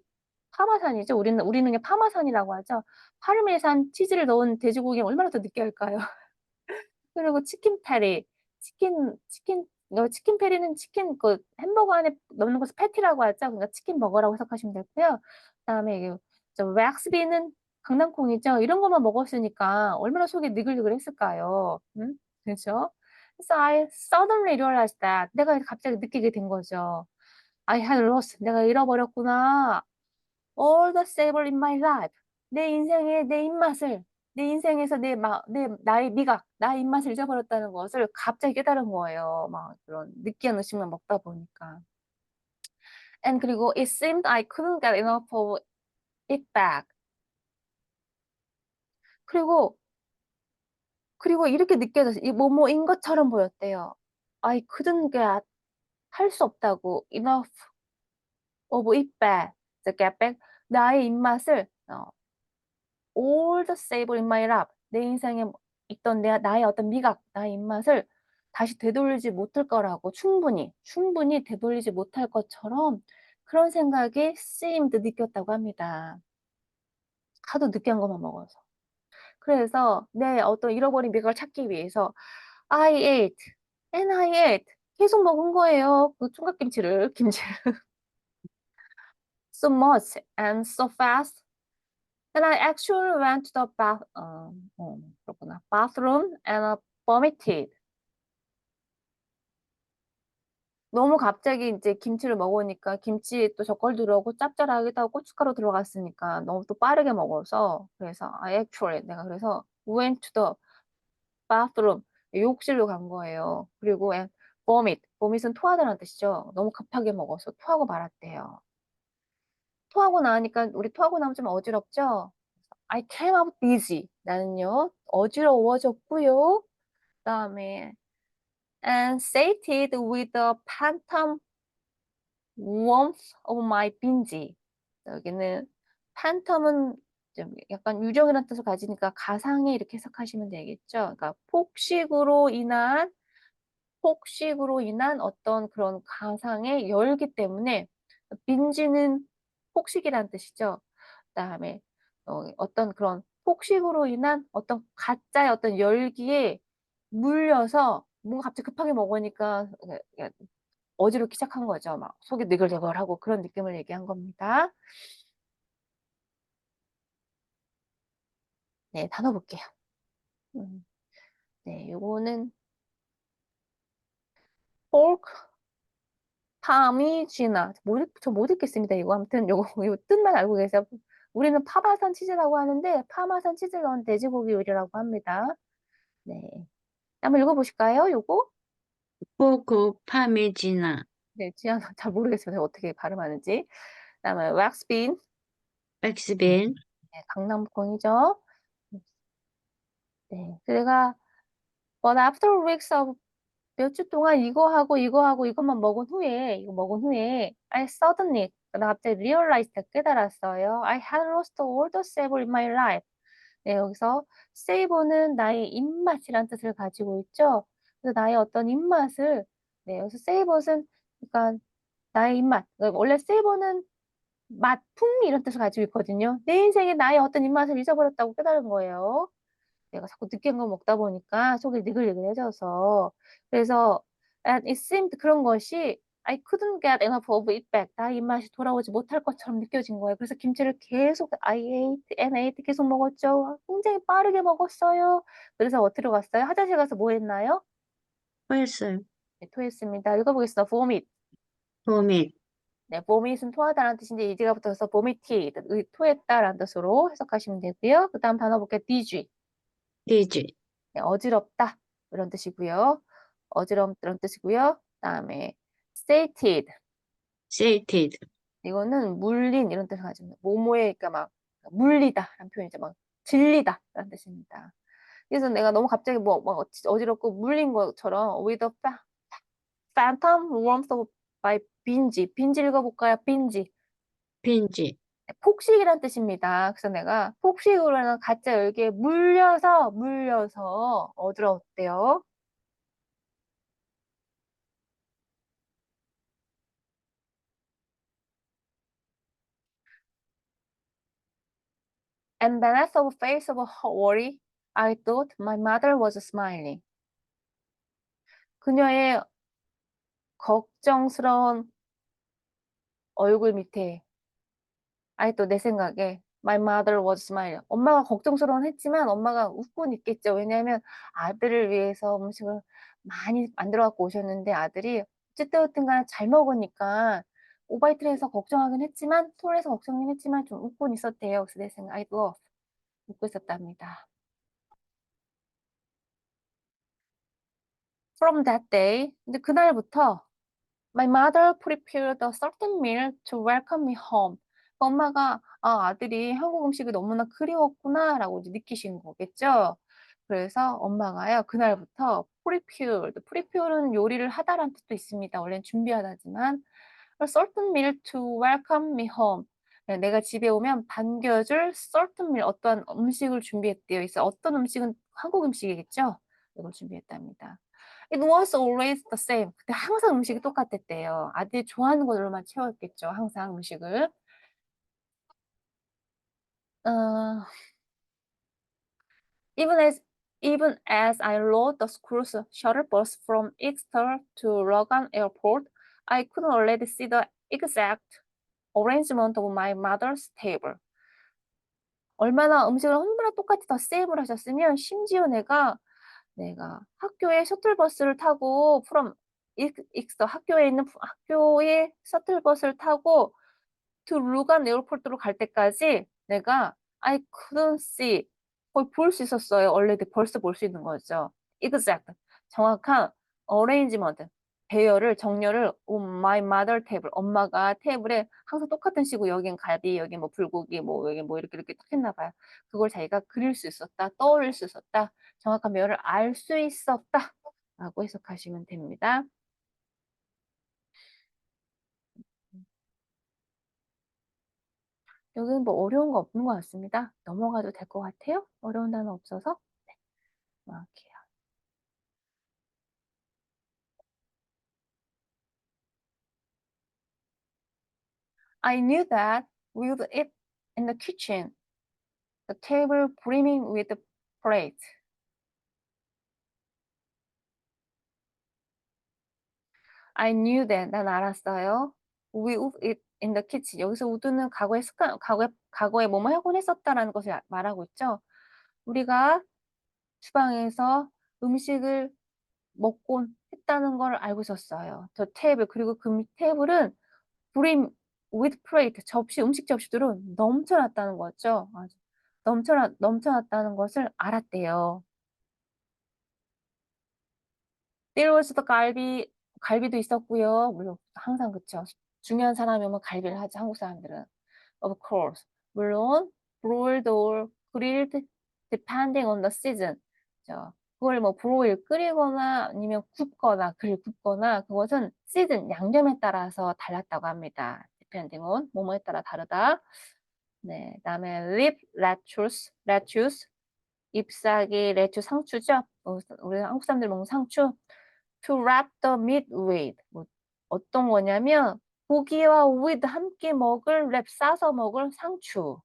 파마산이죠. 우리는 그냥 파마산이라고 하죠. 파르메산 치즈를 넣은 돼지고기가 얼마나 더 느끼할까요? 그리고 치킨 패리, 치킨 패리는 치킨 그 햄버거 안에 넣는 것을 패티라고 하죠. 그러니까 치킨 버거라고 해석하시면 되고요. 그다음에 이게 저 왁스비는 강낭콩이죠. 이런 것만 먹었으니까 얼마나 속이 느글느글했을까요? 응? 그렇죠? 그래서 I suddenly realized that 내가 갑자기 느끼게 된 거죠. I had lost. 내가 잃어버렸구나. All the savor in my life. 내 인생의 내 입맛을, 내 인생에서 나의 미각, 나의 입맛을 잊어버렸다는 것을 갑자기 깨달은 거예요. 막 그런 느끼한 음식만 먹다 보니까. And 그리고 it seemed I couldn't get enough of it back. 그리고 이렇게 느껴졌어요. 이 뭐뭐인 것처럼 보였대요. I couldn't get 할 수 없다고 enough of it back. get back 나의 입맛을 all the savor in my life 내 인생에 있던 나의 어떤 미각, 나의 입맛을 다시 되돌리지 못할 거라고 충분히 되돌리지 못할 것처럼 그런 생각이 seemed 느꼈다고 합니다. 하도 느끼한 것만 먹어서. 그래서 내 어떤 잃어버린 미각을 찾기 위해서 I ate and I ate 계속 먹은 거예요. 그 김치를 so much and so fast And I actually went to the 그렇구나. bathroom and vomited. 너무 갑자기 이제 김치를 먹으니까 김치에 또 젓갈 들어가고 짭짤하기도 하고 고춧가루 들어갔으니까 너무 또 빠르게 먹어서 그래서 I actually 내가 그래서 went to the bathroom 욕실로 간 거예요. 그리고 and vomit은 토하다는 뜻이죠. 너무 급하게 먹어서 토하고 말았대요. 토하고 나니까 우리 토하고 나면 좀 어지럽죠? I came out dizzy. 나는요, 어지러워졌고요. 그다음에 and sated with the phantom warmth of my binge. 여기는 phantom은 좀 약간 유령이라는 뜻을 가지니까 가상에 이렇게 해석하시면 되겠죠. 그러니까 폭식으로 인한 어떤 그런 가상의 열기 때문에 binge는 폭식이라는 뜻이죠. 그다음에 어떤 그런 폭식으로 인한 어떤 가짜의 어떤 열기에 물려서 뭔가 갑자기 급하게 먹으니까 어지럽기 시작한 거죠. 막 속이 느글느글하고 그런 느낌을 얘기한 겁니다. 네, 단어 볼게요. 음, 네, 요거는 pork parmigiana. 저 못 읽겠습니다. 이거 아무튼 요거 요 뜻만 알고 계세요. 우리는 파마산 치즈라고 하는데 파마산 치즈를 넣은 돼지고기 요리라고 합니다. 네. 한번 읽어보실까요? 요거? 포코 파미지나 네, 지안 잘 모르겠어요. 어떻게 발음하는지. 그다음에 왁스빈, 백스빈 네, 강낭콩이죠. 네, 그래가 but after weeks of 몇 주 동안 이거 하고 이것만 먹은 후에 이거 먹은 후에 I suddenly 나 갑자기 realized 깨달았어요. I had lost all the savor in my life. 네, 여기서 savor는 나의 입맛이란 뜻을 가지고 있죠. 그래서 나의 어떤 입맛을 네, 여기서 savor은 그러니까 나의 입맛. 원래 savor는 맛, 풍미 이런 뜻을 가지고 있거든요. 내 인생에 나의 어떤 입맛을 잊어버렸다고 깨달은 거예요. 내가 자꾸 느끼한 거 먹다 보니까 속이 느글느글해져서. 그래서 and it seemed 그런 것이 I couldn't get enough of it back. 나 입맛이 돌아오지 못할 것처럼 느껴진 거예요. 그래서 김치를 계속 I ate and ate 계속 먹었죠. 굉장히 빠르게 먹었어요. 그래서 어디로 갔어요? 화장실 가서 뭐 했나요? 토했어요. 네, 토했습니다. 읽어보겠습니다. vomit. vomit, 네, vomit은 토하다라는 뜻인데 이제가 붙어서 vomited, 토했다라는 뜻으로 해석하시면 되고요. 그 다음 단어 볼게요. dizzy. dizzy, 네, 어지럽다 이런 뜻이고요. 어지럽다는 뜻이고요. 그다음에 sated. sated, 이거는 물린 이런 뜻을 가지고 뭐뭐에 그러니까 막 물리다라는 표현이죠. 막 질리다라는 뜻입니다. 그래서 내가 너무 갑자기 뭐 어지럽고 물린 것처럼 with a phantom warmth of by binge. binge 읽어볼까요? binge. binge, 네, 폭식이란 뜻입니다. 그래서 내가 폭식으로는 가짜 열기에 물려서 어지러웠대요. And beneath a face of worry, I thought my mother was smiling. 그녀의 걱정스러운 얼굴 밑에, 또 내 생각에 my mother was smiling. 엄마가 걱정스러운 했지만 엄마가 웃고는 있겠죠. 왜냐하면 아들을 위해서 음식을 많이 만들어 갖고 오셨는데 아들이 어쨌든 간에 잘 먹으니까 오바이트를 해서 걱정하긴 했지만 토를 해서 걱정하긴 했지만 좀 웃고는 있었대요. 그래서 내 생각에 웃고 있었답니다. From that day, 근데 그날부터 My mother prepared a certain meal to welcome me home. 엄마가 아들이 한국 음식이 너무나 그리웠구나라고 이제 느끼신 거겠죠. 그래서 엄마가요 그날부터 prepare는 요리를 하다라는 뜻도 있습니다. 원래는 준비하다지만 a certain meal to welcome me home. 네, 내가 집에 오면 반겨줄 certain meal 어떠한 음식을 준비했대요. 그래서 어떤 음식은 한국 음식이겠죠. 이걸 준비했답니다. It was always the same. 근데 항상 음식이 똑같았대요. 아들이 좋아하는 걸로만 채웠겠죠. 항상 음식을. 어, even as even as I rode the school's shuttle bus from Exeter to Logan Airport, I could already see the exact arrangement of my mother's table. 얼마나 음식을 얼마나 똑같이 다 세임을 하셨으면 심지어 내가 학교에 셔틀버스를 타고 from 학교에 있는 학교에 셔틀버스를 타고 to 루간 에어포트로 갈 때까지 내가 I couldn't see 거의 볼 수 있었어요. already 벌써 볼 수 있는 거죠. exact 정확한 arrangement 배열을 정렬을 on my mother table 엄마가 테이블에 항상 똑같은 식으로 여긴 갈비, 여긴 뭐 불고기, 뭐 여긴 뭐 이렇게 딱 했나 봐요. 그걸 자기가 그릴 수 있었다, 떠올릴 수 있었다, 정확한 배열을 알 수 있었다라고 해석하시면 됩니다. 여기는 뭐 어려운 거 없는 것 같습니다. 넘어가도 될 것 같아요. 어려운 단어 없어서. 네, 넘어갈게요. I knew that with it in the kitchen, the table brimming with plates. I knew that 난 알았어요. With it in the kitchen. 여기서 would는 과거의 습관, 과거에 뭐뭐 하곤 했었다라는 것을 말하고 있죠. 우리가 주방에서 음식을 먹곤 했다는 걸 알고 있었어요. 저 테이블 그리고 그 테이블은 brim with plate 음식 접시들은 넘쳐났다는 거죠. 아주 넘쳐났다는 것을 알았대요. There was the 갈비도 있었고요. 물론 항상 그쵸. 중요한 사람이면 갈비를 하지 한국 사람들은. Of course. 물론 broiled or grilled depending on the season. 그죠. 그걸 뭐 broil 끓이거나 아니면 굽거나 그것은 시즌 양념에 따라서 달랐다고 합니다. depending on 뭐뭐에 따라 다르다. 네, 그다음에 leaf lettuce 잎사귀 레투 상추죠. 우리 한국 사람들 먹는 상추. To wrap the meat with 뭐 어떤 거냐면 고기와 with 함께 먹을 싸서 먹을 상추가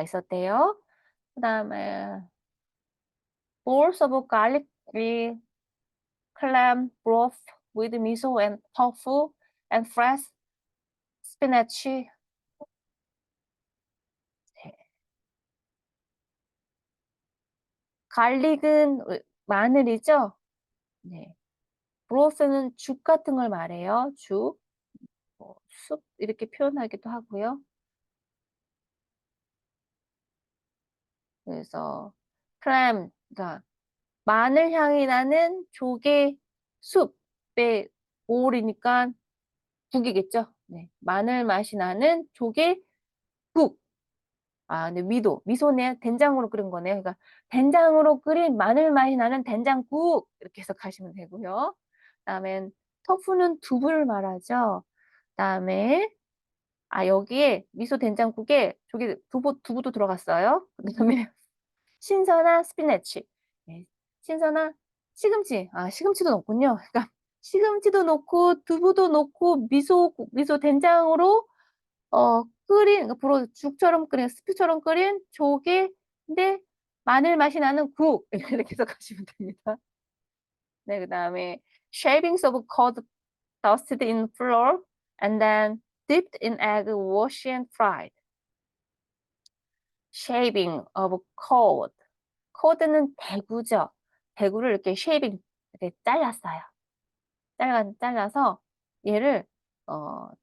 있었대요. 그다음에 bowls of garlic clam broth with miso and tofu and fresh spinach. 네. 갈릭은 마늘이죠? 네. 브로스는 죽 같은 걸 말해요. 죽. 숲 이렇게 표현하기도 하고요. 그래서 클램 그러니까 마늘 향이 나는 조개 숲의 오리니까 국이겠죠. 네. 마늘 맛이 나는 조개 국. 아, 근데 미소네 된장으로 끓인 거네요. 그러니까 된장으로 끓인 마늘 맛이 나는 된장국 이렇게 해석하시면 되고요. 그다음엔 터프는 두부를 말하죠. 그다음에 여기에 미소 된장국에 저기 두부도 들어갔어요. 그다음에 신선한 스피네치. 네. 신선한 시금치. 시금치도 넣었군요. 그러니까 시금치도 넣고 두부도 넣고 미소 된장으로 끓인 그러니까 브로 죽처럼 끓인 스프처럼 끓인 조개인데 마늘 맛이 나는 국 이렇게 해석하시면 됩니다. 네, 그다음에 shavings of cod dusted in flour and then dipped in egg, washed and fried. shaving of cod. cod는 대구죠. 대구를 이렇게 shaving 이렇게 잘랐어요. 잘라서 얘를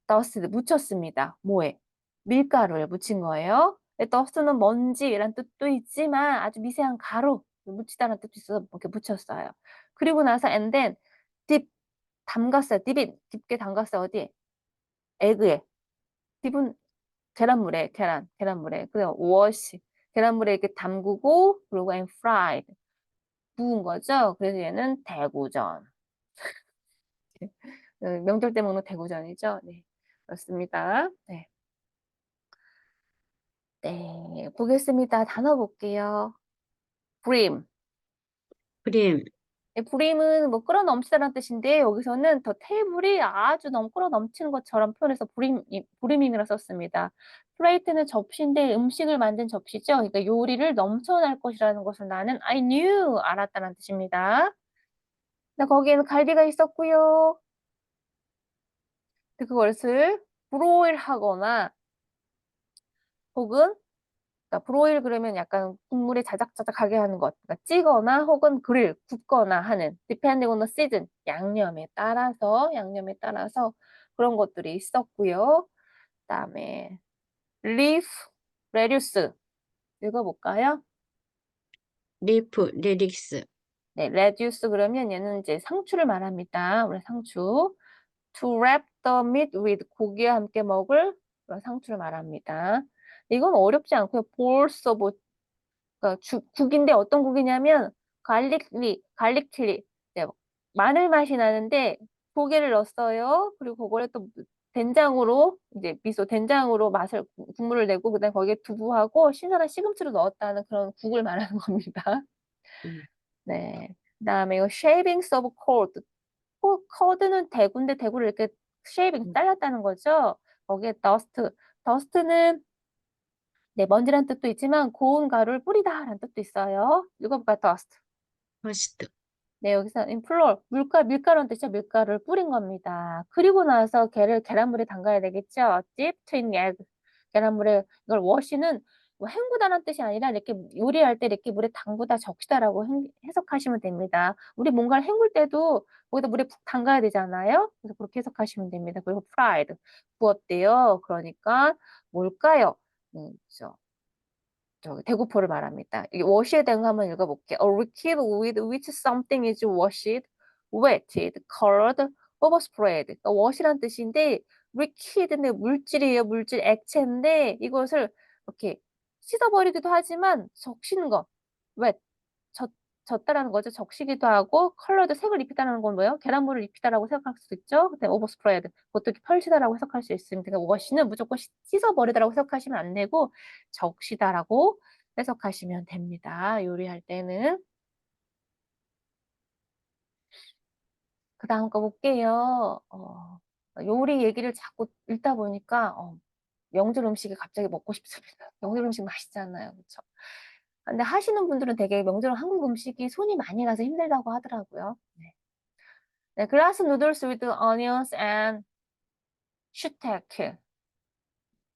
dusted 묻혔습니다. 뭐에? 밀가루에 묻힌 거예요. dust는 먼지란 뜻도 있지만 아주 미세한 가루, 묻히다는 뜻도 있어서 이렇게 묻혔어요. 그리고 나서 and then dip 담갔어요. 딥게 담갔어요. 어디에? 에그에. 딥은 계란물에. 그래요. wash. 계란물에 이렇게 담그고 그리고 and fried. 구운 거죠. 그래서 얘는 대구전. 명절 때 먹는 대구전이죠. 네. 그렇습니다. 네. 네. 보겠습니다. 단어 볼게요. brim. 프림, 네, brim은 뭐 끓어 넘치다는 뜻인데 여기서는 더 테이블이 아주 너무 끓어 넘치는 것처럼 표현해서 brim이라 썼습니다. 플레이트는 접시인데 음식을 만든 접시죠. 그러니까 요리를 넘쳐날 것이라는 것을 나는 I knew 알았다는 뜻입니다. 거기에는 갈비가 있었고요. 그것을 브로일 하거나 혹은 그러니까 브로일 그러면 약간 국물에 자작자작하게 하는 것. 그러니까 찌거나 혹은 굽거나 하는 depending on the season. 양념에 따라서 그런 것들이 있었고요. 그다음에 leaf, lettuce 읽어볼까요? 리프, 리릭스, 네, lettuce 그러면 얘는 이제 상추를 말합니다. 우리 상추. To wrap the meat with 고기와 함께 먹을 그런 상추를 말합니다. 이건 어렵지 않고요. 벌써 뭐 그러니까 국인데 어떤 국이냐면 갈릭 칠리. 네, 마늘 맛이 나는데 조개를 넣었어요. 그리고 그거를 또 된장으로 이제 미소 된장으로 맛을 국물을 내고 그다음에 거기에 두부하고 신선한 시금치를 넣었다는 그런 국을 말하는 겁니다. 음, 네. 그다음에 이거 shavings of cord. cord는 대구인데 대구를 이렇게 shaving 음, 잘랐다는 거죠. 거기에 dust는 네, 먼지란 뜻도 있지만 고운 가루를 뿌리다라는 뜻도 있어요. 읽어볼까요? dust. 퍼스트, 네, 여기서 in plural, 밀가루는 뜻이죠. 밀가루를 뿌린 겁니다. 그리고 나서 계란물에 담가야 되겠죠. dipped in egg. 계란물에, 이걸 wash는 뭐 헹구다는 뜻이 아니라 이렇게 요리할 때 이렇게 물에 담그다 적시다라고 해석하시면 됩니다. 우리 뭔가를 헹굴 때도 거기다 물에 푹 담가야 되잖아요. 그래서 그렇게 해석하시면 됩니다. 그리고 fried, 구웠대요. 그러니까 뭘까요? 그죠. 대구포를 말합니다. 이게 wash에 대한 거 한번 읽어볼게요. A liquid with which something is washed, wetted, colored, overspread. 그러니까 wash란 뜻인데 liquid인데 물질이에요. 물질 액체인데 이것을 이렇게 씻어버리기도 하지만 적시는 거. wet, 젖, 젖다라는 거죠. 적시기도 하고 colored 색을 입히다라는 건 뭐예요? 계란물을 입히다라고 생각할 수도 있죠. 근데 overspread 그것도 이렇게 펼치다라고 해석할 수 있습니다. 그러니까 wash는 무조건 씻어버리다라고 해석하시면 안 되고 적시다라고 해석하시면 됩니다. 요리할 때는. 그 다음 거 볼게요. 요리 얘기를 자꾸 읽다 보니까 명절 음식이 갑자기 먹고 싶습니다. 명절 음식 맛있잖아요. 그렇죠? 근데 하시는 분들은 되게 명절 한국 음식이 손이 많이 가서 힘들다고 하더라고요. 네. 네, glass noodles with onions and shiitake.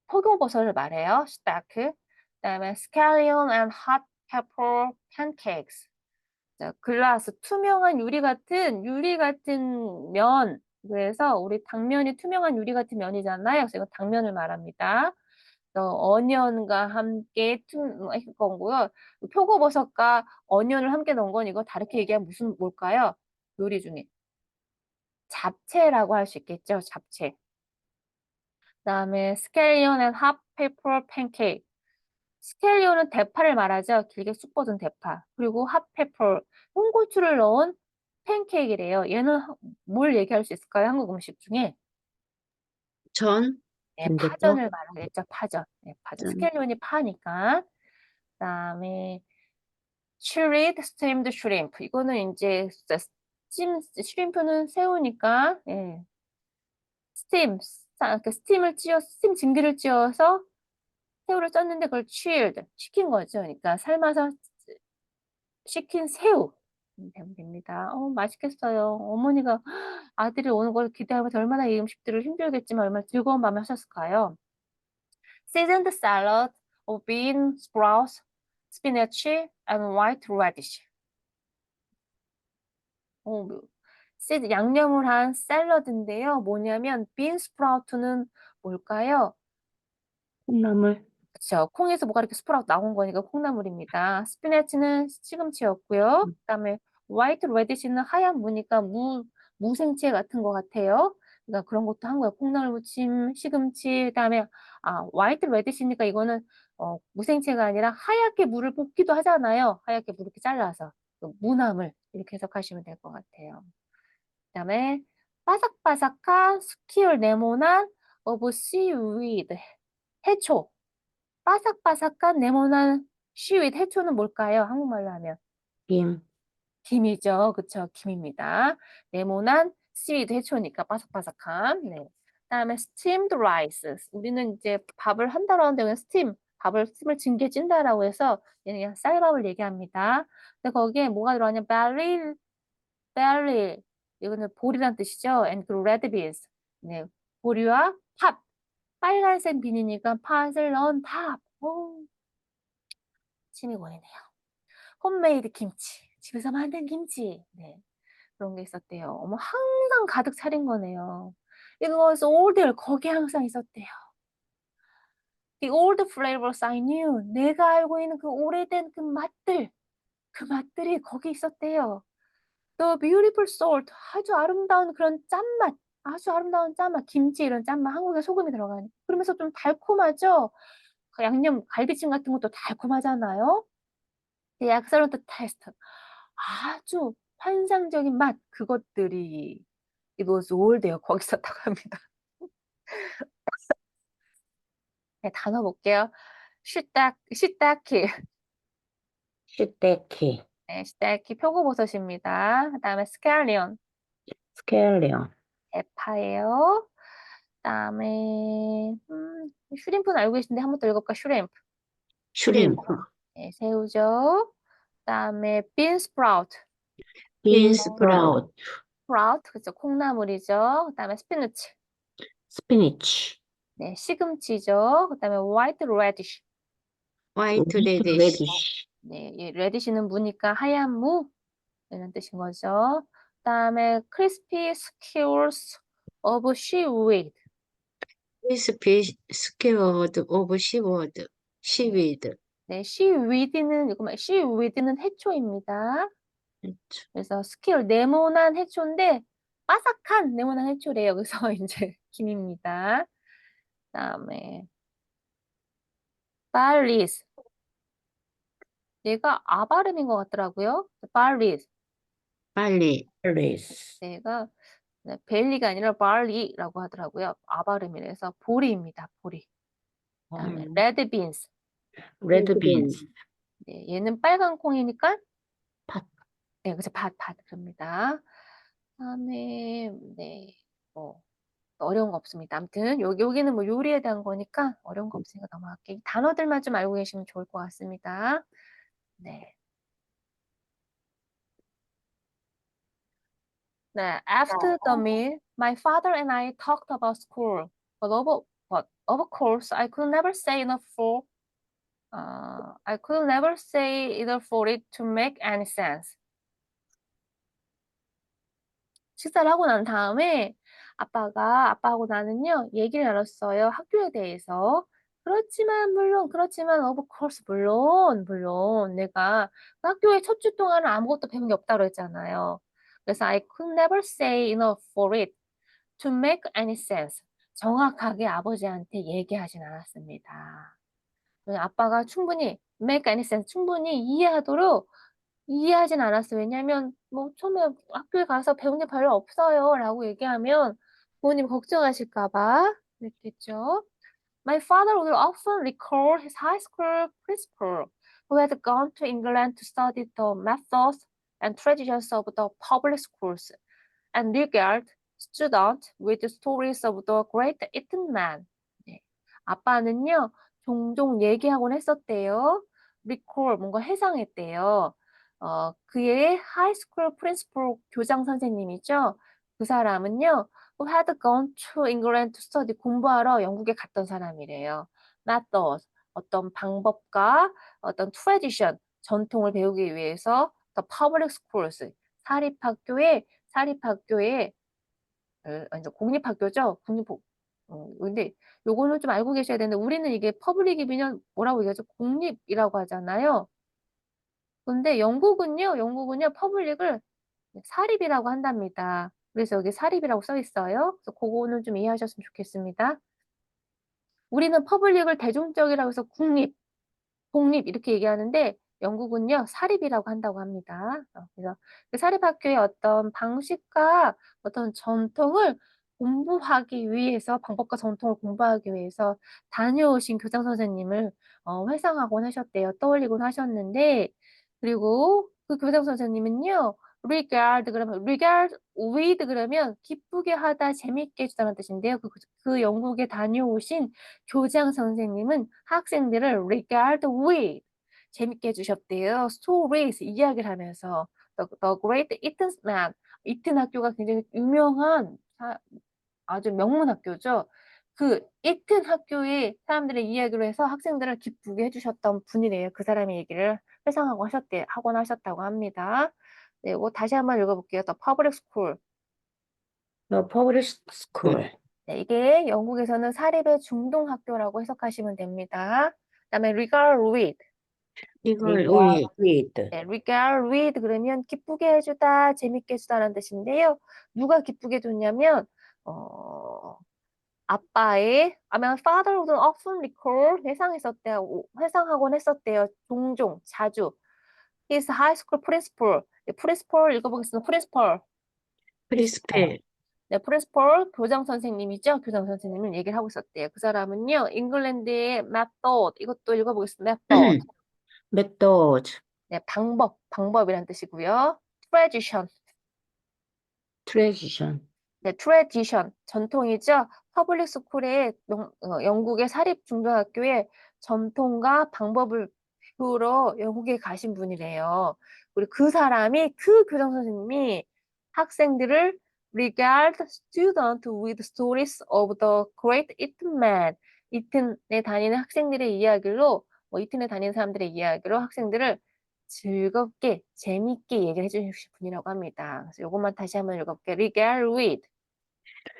표고버섯을 말해요. shiitake. 그다음에 scallion and hot pepper pancakes. 자, 글라스 투명한 유리 같은 면. 그래서 우리 당면이 투명한 유리 같은 면이잖아요. 그래서 이거 당면을 말합니다. 어니언과 함께 할 거고요. 표고버섯과 어니언을 함께 넣은 건 이거 다르게 얘기하면 무슨 뭘까요? 요리 중에 잡채라고 할 수 있겠죠. 잡채. 그다음에 스켈리온 앤 핫 페이퍼 팬케이크. 스켈리온은 대파를 말하죠. 길게 쑥 뻗은 대파. 그리고 핫페퍼, 홍고추를 넣은 팬케이크래요. 얘는 뭘 얘기할 수 있을까요? 한국 음식 중에? 전, 네, 빈대떡, 파전을 말하겠죠. 파전. 네, 파전. 전, 스켈리온이 파니까. 그다음에 chilled steamed shrimp. 이거는 이제 스팀 슈림프는 새우니까 예. 스팀 증기를 찌어서 새우를 쪘는데 그걸 chilled 식힌 거죠. 그러니까 삶아서 식힌 새우 되면 됩니다. 맛있겠어요. 어머니가 아들이 오는 걸 기대하면서 얼마나 이 음식들을 힘들겠지만 얼마나 즐거운 밤을 하셨을까요? Seasoned salad of bean sprouts, spinach, and white radish. 뭐, 양념을 한 샐러드인데요. 뭐냐면 빈 스프라우트는 뭘까요? 콩나물, 그쵸. 콩에서 뭐가 이렇게 스프라우트 나온 거니까 콩나물입니다. 스피나치는 시금치였고요. 그다음에 화이트 레디시는 하얀 무니까 무생채 같은 것 같아요. 그러니까 그런 것도 한 거예요. 콩나물 무침, 시금치, 그다음에 화이트 레디시니까 이거는 무생채가 아니라 하얗게 물을 볶기도 하잖아요. 하얗게 물 이렇게 잘라서 그 무나물 이렇게 해석하시면 될 것 같아요. 그다음에 바삭바삭한 스키얼 네모난 오브 씨위드 해초. 바삭바삭한 네모난 씨윗 해초는 뭘까요? 한국말로 하면 김, 김이죠. 그쵸? 김입니다. 네모난 씨윗 해초니까 바삭바삭함. 네. 그다음에 steamed rice. 우리는 이제 밥을 한다고 하는데 그냥 스팀을 징게 찐다라고 해서 얘는 그냥 쌀밥을 얘기합니다. 근데 거기에 뭐가 들어가냐? 베리. 이거는 보리란 뜻이죠. and 그리고 red beans. 네. 보리와 팥. 빨간색 비니니까 팥을 넣은 밥. 침이 고이네요. 홈메이드 김치. 집에서 만든 김치. 네. 그런 게 있었대요. 항상 가득 차린 거네요. It was all there. 거기에 항상 있었대요. The old flavors I knew. 내가 알고 있는 그 오래된 그 맛들이 거기 있었대요. The beautiful salt. 아주 아름다운 짠맛. 김치 이런 짠맛. 한국에 소금이 들어가니. 그러면서 좀 달콤하죠? 그 양념, 갈비찜 같은 것도 달콤하잖아요? The excellent taste. 아주 환상적인 맛. 그것들이 it was all there. 거기 있었다고 합니다. 네, 단어 볼게요. 시타키. 시떼키, 네, 시타키 표고버섯입니다. 그다음에 스칼리온. 스켈리온, 대파예요. 그다음에 슈림프는 알고 계신데 한 번 더 읽어볼까? 슈림프. 슈림프, 슈림프, 네, 새우죠. 그다음에 빈 스프라우트. 빈 스프라웃, 스프라우트, 스프라우트 그죠? 콩나물이죠. 그다음에 스피너치. 스피니치, 네, 시금치죠. 그다음에 화이트 레디쉬. 화이트 화이트 레디시, 레디쉬, 네, 이 레디쉬는 무니까 하얀 무 이런 뜻인 거죠. 그다음에 crispy skewers of seaweed. 크리스피 스퀘어드 오브 시워드, 네, 시위드. 네, seaweed는 해초입니다. 그래서 스퀘어 네모난 해초인데 바삭한 네모난 해초래요. 그래서 이제 김입니다. 그다음에 발리스. 얘가 아 발음인 것 같더라고요. 발리스. 빨리, 앨리스, 얘가 네, 벨리가 아니라 barley라고 하더라고요. 아 발음이라서 보리입니다. 보리. 그다음에 레드 빈스. 레드 빈스, 네, 얘는 빨간 콩이니까 팥, 네, 그래서 밭 그럽니다. 그다음에 네, 뭐 어려운 거 없습니다. 아무튼 여기는 뭐 요리에 대한 거니까 어려운 거 없으니까 넘어갈게요. 이 단어들만 좀 알고 계시면 좋을 것 같습니다. 네. 네, after the meal, my father and I talked about school. But of course, I could never say enough for. I could never say enough for it to make any sense. 식사를 하고 난 다음에 아빠하고 나는요, 얘기를 나눴어요. 학교에 대해서. 그렇지만, of course, 물론, 내가 그 학교에 첫 주 동안은 아무것도 배운 게 없다고 했잖아요. 그래서 I could never say enough for it to make any sense. 정확하게 아버지한테 얘기하진 않았습니다. 아빠가 충분히 make any sense, 충분히 이해하진 않았어요. 왜냐면 뭐 처음에 학교에 가서 배운 게 별로 없어요 라고 얘기하면 부모님 걱정하실까 봐 그랬겠죠. My father would often recall his high school principal who had gone to England to study the methods and traditions of the public schools and regard students with stories of the great Eton man. 네. 아빠는요, 종종 얘기하곤 했었대요. recall, 뭔가 회상했대요. 그의 하이스쿨 프린시플 교장 선생님이죠. 그 사람은요, who had gone to England to study, 공부하러 영국에 갔던 사람이래요. method, 어떤 방법과 어떤 tradition, 전통을 배우기 위해서 the public schools, 사립학교에 아니죠, 공립학교죠. 근데 요거는 좀 알고 계셔야 되는데 우리는 이게 퍼블릭이면 뭐라고 얘기하죠? 공립이라고 하잖아요. 근데 영국은요, 퍼블릭을 사립이라고 한답니다. 그래서 여기 사립이라고 써 있어요. 그래서 그거는 좀 이해하셨으면 좋겠습니다. 우리는 퍼블릭을 대중적이라고 해서 공립 이렇게 얘기하는데 영국은요 사립이라고 한다고 합니다. 그래서 그 사립학교의 어떤 방식과 어떤 전통을 공부하기 위해서 방법과 전통을 공부하기 위해서 다녀오신 교장 선생님을 회상하곤 하셨대요. 떠올리곤 하셨는데 그리고 그 교장 선생님은요 regard with 그러면 기쁘게 하다 재밌게 해주다는 뜻인데요. 그 영국에 다녀오신 교장 선생님은 학생들을 regard with 재밌게 해주셨대요. stories 이야기를 하면서 the Great Eton Man 이튼 학교가 굉장히 유명한 아주 명문 학교죠. 그 이튼 학교의 사람들의 이야기로 해서 학생들을 기쁘게 해주셨던 분이래요. 그 사람의 얘기를 하곤 하셨다고 합니다. 네, 이거 다시 한번 읽어볼게요. The public school. The public school. 네, 이게 영국에서는 사립의 중등학교라고 해석하시면 됩니다. 그다음에 regard with. 이걸 regard with. 네, regard with 그러면 기쁘게 해주다, 재밌게 해주다라는 뜻인데요. 누가 기쁘게 해줬냐면 아마 father would often recall 회상하곤 했었대요. 종종, 자주. His high school principal. 네, principal 읽어보겠습니다. principal. 프리스펠, 네, 프린시펄 교장 선생님이죠. 교장 선생님은 얘기를 하고 있었대요. 그 사람은요, 잉글랜드의 method 이것도 읽어보겠습니다. method. method. 네, 방법이란 뜻이고요. tradition. tradition. 네, tradition 전통이죠. 퍼블릭 스쿨의 영국의 사립 중등학교의 전통과 방법을 배우러 영국에 가신 분이래요. 그리고 그 교장 선생님이 학생들을 regard student with stories of the great Eton man. 이튼에 다니는 학생들의 이야기로 이튼에 다니는 사람들의 이야기로 학생들을 즐겁게 재밌게 얘기를 해주실 분이라고 합니다. 그래서 이것만 다시 한번 읽어볼게요. regard with.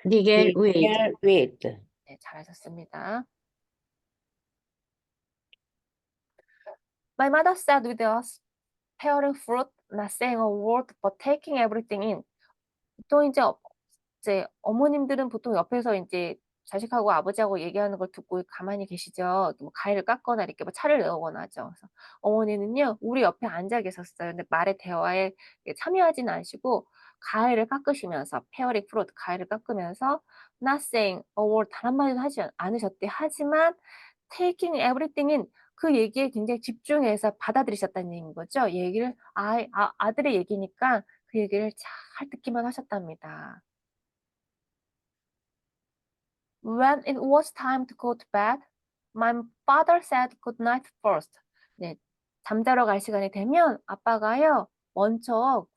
니겔 웨이드, regard with. 네, 잘하셨습니다. My mother sat with us, paring fruit, not saying a word, but taking everything in. 보통 이제 어머님들은 보통 옆에서 이제 자식하고 아버지하고 얘기하는 걸 듣고 가만히 계시죠. 뭐 과일을 깎거나 이렇게 뭐 차를 내오거나 하죠. 그래서 어머니는요, 우리 옆에 앉아 계셨어요. 근데 대화에 참여하지는 않으시고 과일을 깎으시면서 페어링 프루트 과일을 깎으면서 not saying a word 단 한마디도 하지 않으셨대. 하지만 taking everything in 그 얘기에 굉장히 집중해서 받아들이셨다는 얘기인 거죠. 아들의 얘기니까 그 얘기를 잘 듣기만 하셨답니다. When it was time to go to bed, my father said good night first. 네, 잠자러 갈 시간이 되면 아빠가요, 먼저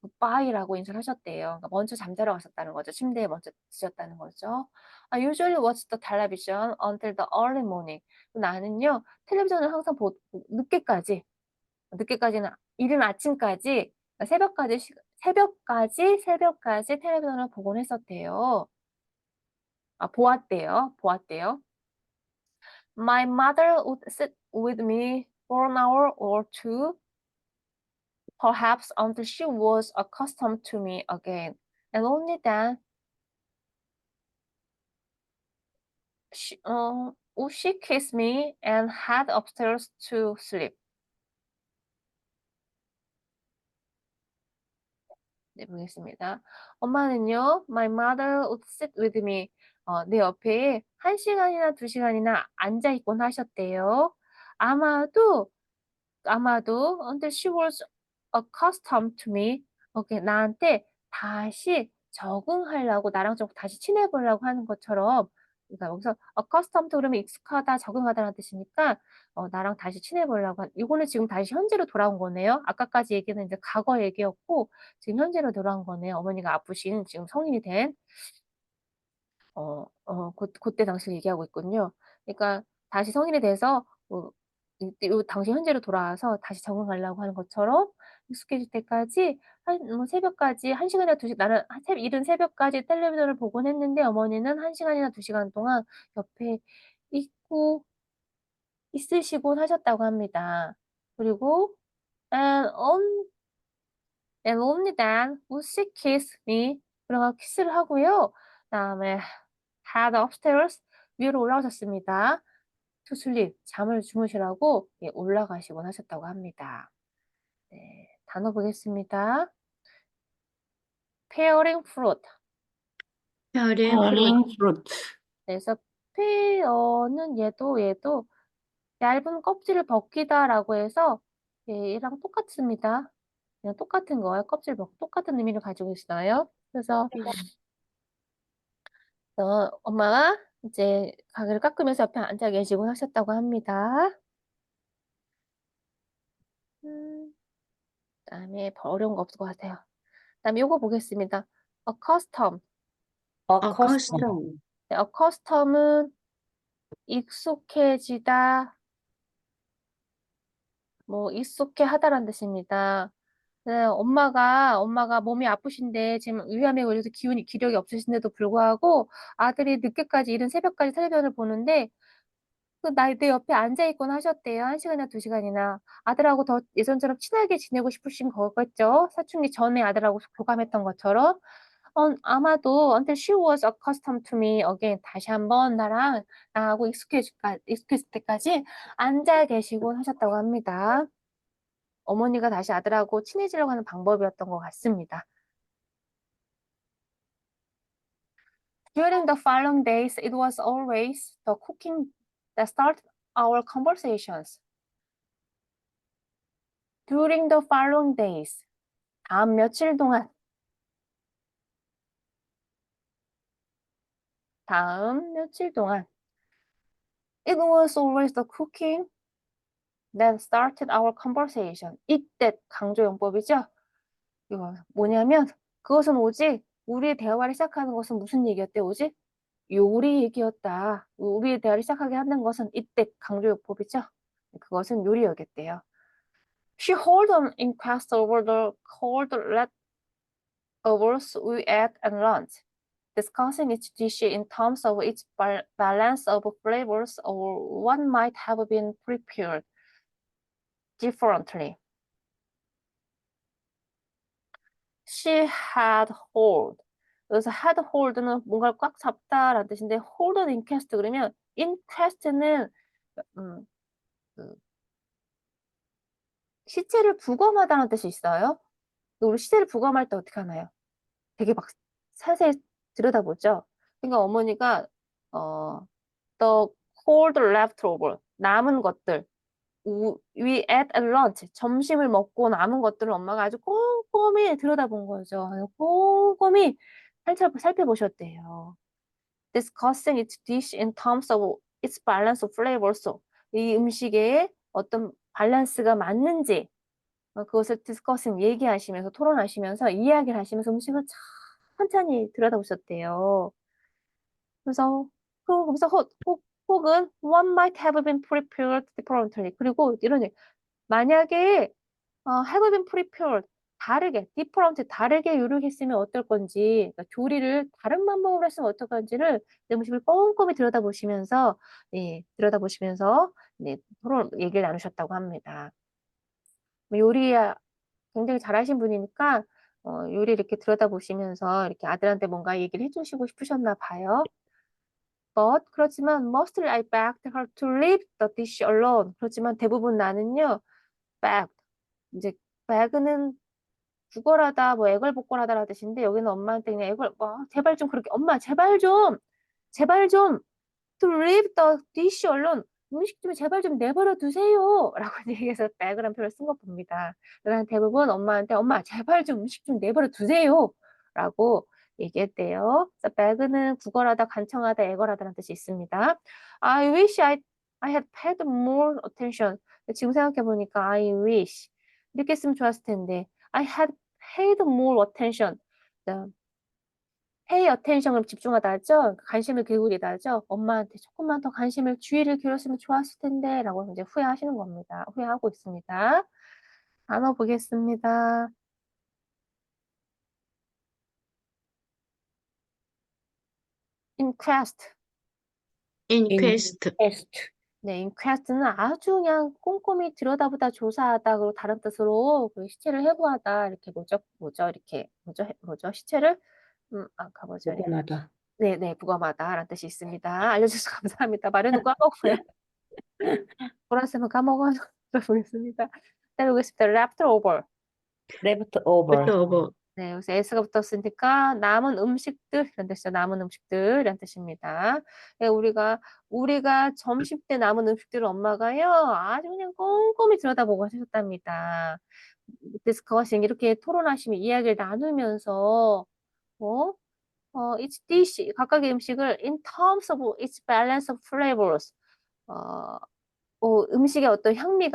굿바이라고 인사를 하셨대요. 그러니까 먼저 잠자러 가셨다는 거죠. 침대에 먼저 드셨다는 거죠. I usually watch the television until the early morning. 나는요, 텔레비전을 항상 늦게까지는 이른 아침까지, 그러니까 새벽까지 텔레비전을 보곤 했었대요. 보았대요. My mother would sit with me for an hour or two, perhaps until she was accustomed to me again. And only then would she kiss me and head upstairs to sleep. 네, 보겠습니다. 엄마는요, my mother would sit with me. 내 옆에 1시간이나 2시간이나 앉아 있곤 하셨대요. 아마도 until she was accustomed to me. 나한테 다시 적응하려고, 나랑 좀 다시 친해보려고 하는 것처럼, 그러니까 여기서 accustomed 그러면 익숙하다, 적응하다라는 뜻이니까, 나랑 다시 친해보려고 이거는 지금 다시 현재로 돌아온 거네요. 아까까지 얘기는 이제 과거 얘기였고, 지금 현재로 돌아온 거네요. 어머니가 아프신, 지금 성인이 된, 그때 당시를 얘기하고 있군요. 그러니까 다시 성인이 돼서 이때 요 당시 현재로 돌아와서 다시 적응하려고 하는 것처럼 익숙해질 때까지 새벽까지 1시간이나 2시 나는 이른 새벽까지 텔레비전을 보곤 했는데 어머니는 1시간이나 2시간 동안 옆에 있고 있으시곤 하셨다고 합니다. 그리고 and on and only then would she kiss me. 그러고 키스를 하고요. 그다음에 head upstairs 위로 올라가셨습니다. to sleep 잠을 주무시라고 예, 올라가시곤 하셨다고 합니다. 네, 단어 보겠습니다. pearing fruit. 별의 fruit. Falling fruit. 그래서 pear는 얘도 얇은 껍질을 벗기다라고 해서 얘랑 똑같습니다. 그냥 똑같은 거예요. 똑같은 의미를 가지고 있어요. 그래서 엄마가 이제 가게를 깎으면서 옆에 앉아 계시고 하셨다고 합니다. 그다음에 어려운 거 없을 것 같아요. 그다음에 요거 보겠습니다. accustom. Accustom. Accustom. 네, accustom은 익숙해지다, 뭐 익숙해 하다라는 뜻입니다. 네, 엄마가 몸이 아프신데 지금 위암에 걸려서 기력이 없으신데도 불구하고 아들이 늦게까지 이른 새벽까지 텔레비전을 보는데 내 옆에 앉아 있곤 하셨대요. 1시간이나 2시간이나. 아들하고 더 예전처럼 친하게 지내고 싶으신 거겠죠. 사춘기 전에 아들하고 교감했던 것처럼. 아마도 until she was accustomed to me again. 다시 한번 나하고 익숙해질 때까지 앉아 계시곤 하셨다고 합니다. 어머니가 다시 아들하고 친해지려고 하는 방법이었던 것 같습니다. During the following days, it was always the cooking that started our conversations. During the following days, 다음 며칠 동안, it was always the cooking that started our conversation. 이때 강조용법이죠. 이거 뭐냐면 그것은 오직 우리의 대화를 시작하는 것은 무슨 얘기였대? 오직 요리 얘기였다. 우리의 대화를 시작하게 하는 것은 이때 강조용법이죠. 그것은 요리였겠대요. She held an inquest over the cold leftovers we ate at lunch, discussing each dish in terms of its balance of flavors or what might have been prepared differently. She had hold. 여기서 had hold는 뭔가를 꽉 잡다라는 뜻인데 hold an inquest 그러면 inquest는 그 시체를 부검하다는 뜻이 있어요. 우리 시체를 부검할 때 어떻게 하나요? 되게 막 자세히 들여다보죠. 그러니까 어머니가 the cold leftover 남은 것들 we ate at lunch 점심을 먹고 남은 것들을 엄마가 아주 꼼꼼히 들여다본 거죠. 꼼꼼히 살펴보셨대요. Discussing each dish in terms of its balance of flavors. 이 음식에 어떤 밸런스가 맞는지 그것을 discussing 얘기하시면서 토론하시면서 이야기를 하시면서 음식을 천천히 들여다보셨대요. 그래서 거기서 혹은 what might have been prepared differently. 그리고 이런 얘기. 만약에 have been prepared 다르게 different 다르게 요리했으면 어떨 건지 그러니까 조리를 다른 방법으로 했으면 어떨 건지를 내 음식을 꼼꼼히 들여다보시면서 네 토론 얘기를 나누셨다고 합니다. 요리 굉장히 잘하신 분이니까 요리 이렇게 들여다보시면서 이렇게 아들한테 뭔가 얘기를 해 주시고 싶으셨나 봐요. But 그렇지만 mostly I begged her to leave the dish alone. 그렇지만 대부분 나는요, begged 이제 beg는 구걸하다, 뭐 애걸복걸하다라는 뜻인데 여기는 엄마한테 그냥 제발 좀 그렇게 엄마 제발 좀 to leave the dish alone. 음식 좀 제발 좀 내버려 두세요. 라고 얘기해서 beg란 표현을 쓴 거 봅니다. 그러니까 대부분 엄마한테 엄마 제발 좀 음식 좀 내버려 두세요. 라고 얘기했대요. 그래서 beg는 구걸하다, 간청하다, 애걸하다라는 뜻이 있습니다. I wish I had paid more attention. 지금 생각해 보니까 I wish 이렇게 쓰면 좋았을 텐데 I had paid more attention. pay attention을 집중하다 하죠. 관심을 기울이다 하죠. 엄마한테 조금만 더 주의를 기울였으면 좋았을 텐데 라고 이제 후회하시는 겁니다. 후회하고 있습니다. 단어 보겠습니다. inquest. inquest, 인퀘스트. 네, inquest는 아주 그냥 꼼꼼히 들여다보다 조사하다 그리고 다른 뜻으로 그 시체를 해부하다 이렇게 시체를 아까 뭐죠? 무관하다. 네, 부검하다라는 뜻이 있습니다. 알려주셔서 감사합니다. 말해놓고 까먹어요. 보라쌤은 까먹어서 보겠습니다. 그다음에 보겠습니다. leftover. left over. leftover, 네, 여기서 s가 붙었으니까 남은 음식들 이런 뜻이죠. 남은 음식들 이런 뜻입니다. 네, 우리가 점심 때 남은 음식들을 엄마가요 아주 그냥 꼼꼼히 들여다보고 하셨답니다. discussing 이렇게 토론하시면 이야기를 나누면서 어? each dish 각각의 음식을 in terms of its balance of flavors 음식의 어떤 향미의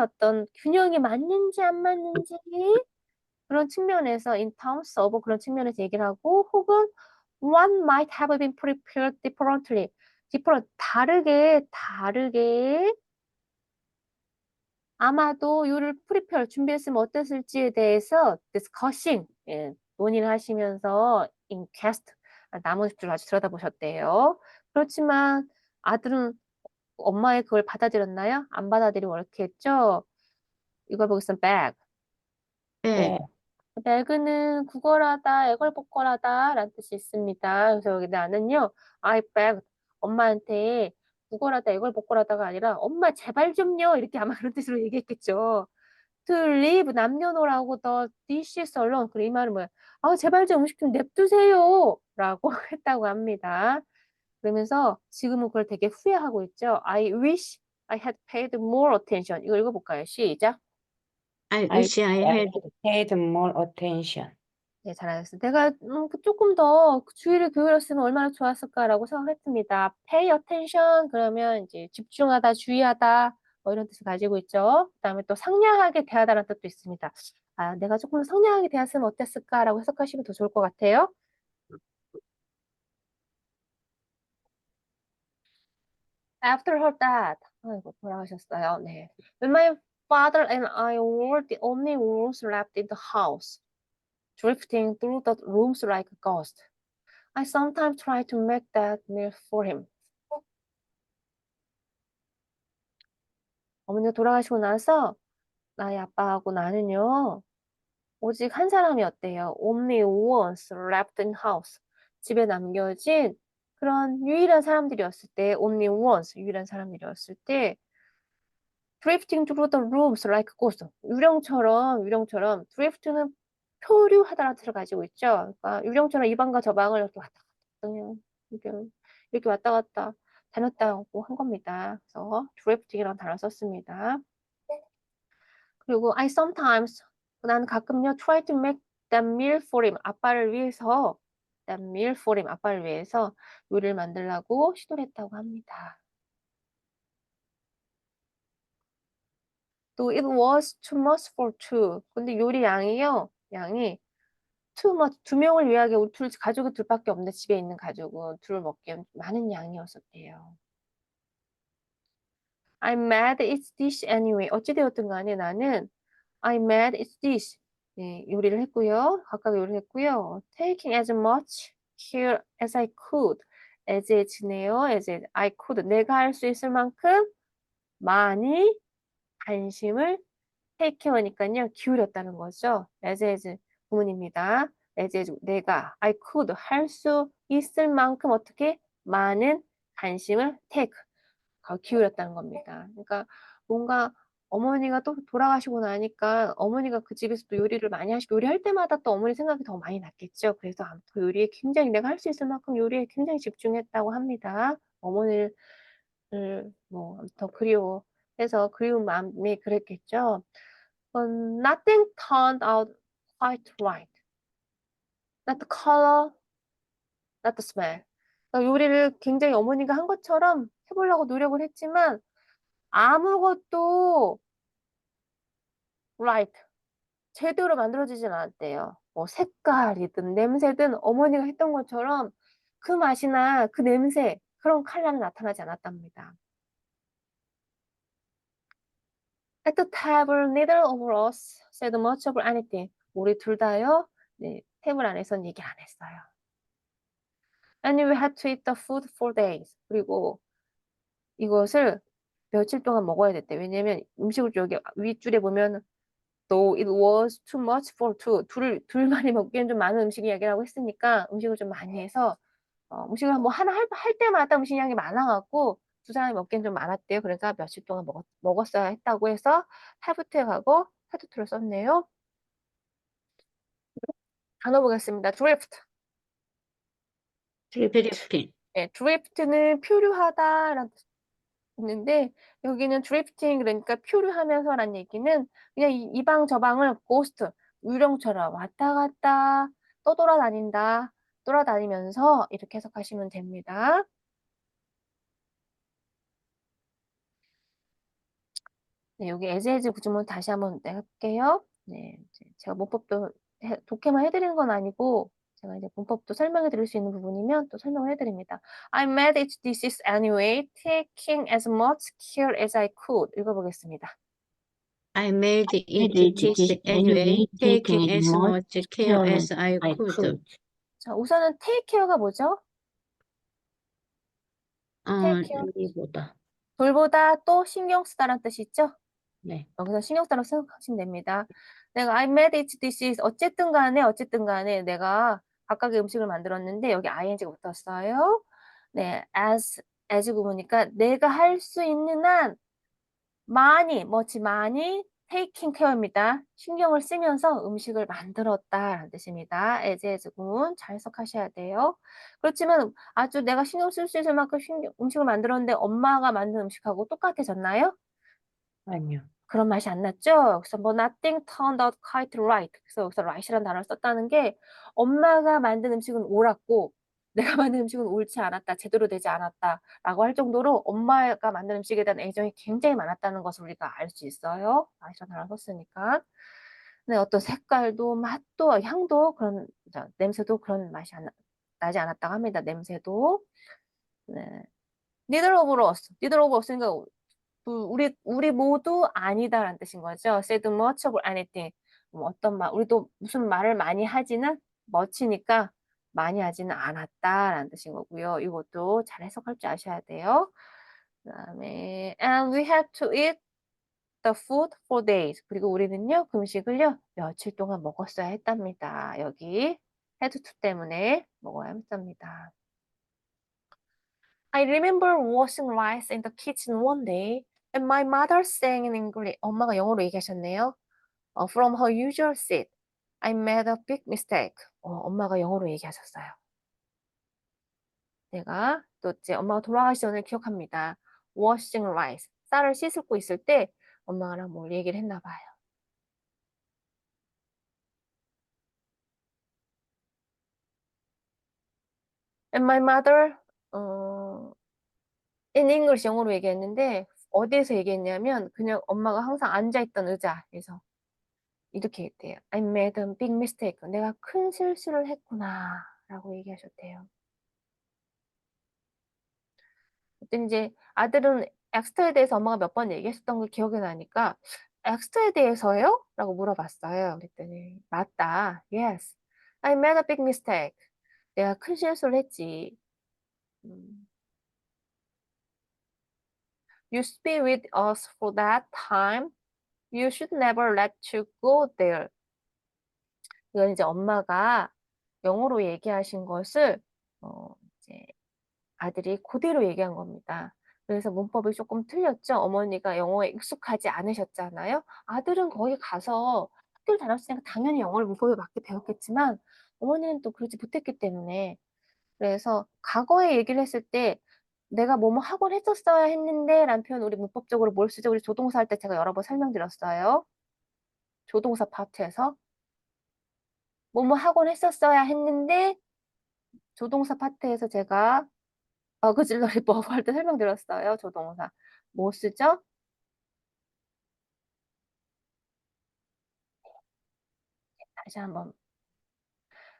어떤 균형이 맞는지 안 맞는지 그런 측면에서 in terms of 그런 측면에서 얘기를 하고 혹은 one might have been prepared differently. 다르게 아마도 요를 prepare 준비했으면 어땠을지에 대해서 discussing 논의를 하시면서 inquest 남은 숫자를 아주 들여다보셨대요. 그렇지만 아들은 엄마의 그걸 받아들였나요? 안 받아들이고 이렇게 했죠. 이걸 보겠습니다. bag. bag, 네. 배그는 구걸하다, 애걸복걸하다 라는 뜻이 있습니다. 그래서 여기 나는요, I beg 엄마한테 구걸하다, 애걸복걸하다가 아니라 엄마 제발 좀요 이렇게 아마 그런 뜻으로 얘기했겠죠. To leave 남겨놓으라고 the dishes alone. 그래 이 말은 뭐야? 제발 좀 음식 좀 냅두세요 라고 했다고 합니다. 그러면서 지금은 그걸 되게 후회하고 있죠. I wish I had paid more attention. 이거 읽어볼까요? 시작. I I wish I had, paid more attention. 네, 잘하셨어요. 내가 조금 더 주의를 기울였으면 얼마나 좋았을까라고 생각했습니다. pay attention 그러면 이제 집중하다, 주의하다 뭐 이런 뜻을 가지고 있죠. 그다음에 또 상냥하게 대하다라는 뜻도 있습니다. 내가 조금 더 상냥하게 대했으면 어땠을까라고 해석하시면 더 좋을 것 같아요. After her death, 아이고 돌아가셨어요. 네. When my father and I were the only ones left in the house, drifting through the rooms like a ghost. I sometimes try to make that meal for him. 어머니가 돌아가시고 나서 나의 아빠하고 나는요, 오직 한 사람이었대요. Only ones left in house. 집에 남겨진 그런 유일한 사람들이었을 때, only ones, 유일한 사람들이었을 때, drifting through the rooms like ghosts. 유령처럼, drift는 표류하다라는 뜻을 가지고 있죠. 그러니까 유령처럼 이 방과 저 방을 이렇게 왔다 갔다, 그냥 이렇게 왔다 갔다 다녔다고 한 겁니다. 그래서 drifting이라는 단어를 썼습니다. 그리고 I sometimes 나는 가끔요 try to make that meal for him 아빠를 위해서 요리를 만들려고 시도를 했다고 합니다. Though it was too much for two. 근데 요리 양이 too much, 두 명을 위하게 우리 가족이 둘밖에 없는데 집에 있는 가족은 둘 먹기엔 많은 양이었었대요. I'm mad it's dish anyway. 어찌되었든 간에 나는 I'm mad it's dish. 네, 요리를 했고요. 각각 요리를 했고요. Taking as much care as I could. as에 지네요. as I could. 내가 할 수 있을 만큼 많이 관심을 take care니까요. 기울였다는 거죠. as 부문입니다. as 내가 I could 할 수 있을 만큼 어떻게 많은 관심을 take 기울였다는 겁니다. 그러니까 뭔가 어머니가 또 돌아가시고 나니까 어머니가 그 집에서 또 요리를 많이 하시고 요리할 때마다 또 어머니 생각이 더 많이 났겠죠. 그래서 아무튼 요리에 굉장히 내가 할 수 있을 만큼 요리에 굉장히 집중했다고 합니다. 어머니를 뭐 더 그리워해서 그리운 마음이 그랬겠죠. Nothing turned out quite right. Not the color, not the smell. 그러니까 요리를 굉장히 어머니가 한 것처럼 해보려고 노력을 했지만 아무것도 right, 제대로 만들어지진 않았대요. 뭐 색깔이든 냄새든 어머니가 했던 것처럼 그 맛이나 그 냄새, 그런 컬러는 나타나지 않았답니다. At the table, neither of us said much of anything. 우리 둘 다요, 네, 테이블 안에선 얘기 안 했어요. And we had to eat the food for days. 그리고 이것을 며칠 동안 먹어야 됐대. 왜냐면 음식을 여기 윗줄에 보면 though it was too much for two. 둘만이 먹기엔 좀 많은 음식 이야기라고 했으니까 음식을 좀 많이 해서 음식을 뭐 하나 할 때마다 음식 양이 많아갖고 두 사람이 먹기엔 좀 많았대요. 그러니까 며칠 동안 먹었어야 했다고 해서 have토에 가고 had to를 썼네요. 단어 보겠습니다. drift. 드리프팅. 네, drift는 표류하다라는 뜻 있는데 여기는 drifting 그러니까 표류하면서라는 얘기는 그냥 이 방 저 방을 ghost, 유령처럼 왔다 갔다 떠돌아다닌다, 돌아다니면서 이렇게 해석하시면 됩니다. 네, 여기 as 구조문 다시 한번 할게요. 네, 제가 문법도 독해만 해드리는 건 아니고 제가 이제 문법도 설명해 드릴 수 있는 부분이면 또 설명을 해드립니다. I made it this anyway, taking as much care as I could. 읽어보겠습니다. I made it This this anyway, taking as much care care as I I could. could. 자, 우선은 take care가 뭐죠? take care. 이보다. 돌보다 또 신경 쓰다라는 뜻이 있죠? 네. 여기서 신경 쓰다라고 생각하시면 됩니다. 내가 I made it this 어쨌든 간에 내가 각각의 음식을 만들었는데 여기 ing가 붙었어요. 네, as 구문이니까 내가 할 수 있는 한 많이 taking care입니다. 신경을 쓰면서 음식을 만들었다라는 뜻입니다. as 구문 잘 해석하셔야 돼요. 그렇지만 아주 내가 신경 쓸 수 있을 만큼 음식을 만들었는데 엄마가 만든 음식하고 똑같아졌나요? 아니요. 그런 맛이 안 났죠? 그래서 뭐 nothing turned out quite right. 그래서 여기서 right이라는 단어를 썼다는 게 엄마가 만든 음식은 옳았고 내가 만든 음식은 옳지 않았다, 제대로 되지 않았다라고 할 정도로 엄마가 만든 음식에 대한 애정이 굉장히 많았다는 것을 우리가 알 수 있어요. right이라는 단어를 썼으니까. 네, 어떤 색깔도 맛도 향도 그런 냄새도 그런 맛이 나지 않았다고 합니다. 냄새도. 네. neither of us니까 우리 모두 아니다라는 뜻인 거죠. said much of anything. 어떤 말, 우리도 무슨 말을 많이 하지는 much니까 많이 하지는 않았다라는 뜻인 거고요. 이것도 잘 해석할 줄 아셔야 돼요. 그다음에 and we had to eat the food for days. 그리고 우리는요, 그 음식을요, 며칠 동안 먹었어야 했답니다. 여기 had to 때문에 먹어야 했답니다. I remember washing rice in the kitchen one day, and my mother saying in English, 엄마가 영어로 얘기하셨네요. From her usual seat, I made a big mistake. 엄마가 영어로 얘기하셨어요. 내가 또 이제 엄마가 돌아가시기 전을 기억합니다. Washing rice, 쌀을 씻고 있을 때 엄마랑 뭘 얘기를 했나 봐요. And my mother, in English 영어로 얘기했는데 어디에서 얘기했냐면 그냥 엄마가 항상 앉아있던 의자에서 이렇게 했대요. I made a big mistake. 내가 큰 실수를 했구나 라고 얘기하셨대요. 그때 이제 아들은 엑스터에 대해서 엄마가 몇 번 얘기했었던 걸 기억이 나니까 엑스터에 대해서요? 라고 물어봤어요. 그랬더니 맞다. Yes. I made a big mistake. 내가 큰 실수를 했지. 음. You stay with us for that time. You should never let you go there. 이건 이제 엄마가 영어로 얘기하신 것을 이제 아들이 그대로 얘기한 겁니다. 그래서 문법이 조금 틀렸죠. 어머니가 영어에 익숙하지 않으셨잖아요. 아들은 거기 가서 학교를 다녔으니까 당연히 영어를 문법에 맞게 배웠겠지만 어머니는 또 그러지 못했기 때문에 그래서 과거에 얘기를 했을 때 내가 뭐뭐 하곤 했었어야 했는데 라는 표현 우리 문법적으로 뭘 쓰죠? 우리 조동사 할 때 제가 여러 번 설명드렸어요. 조동사 파트에서 뭐뭐 하곤 했었어야 했는데 조동사 파트에서 제가 어그질러리 버브 할 때 설명드렸어요. 조동사. 뭐 쓰죠? 다시 한번.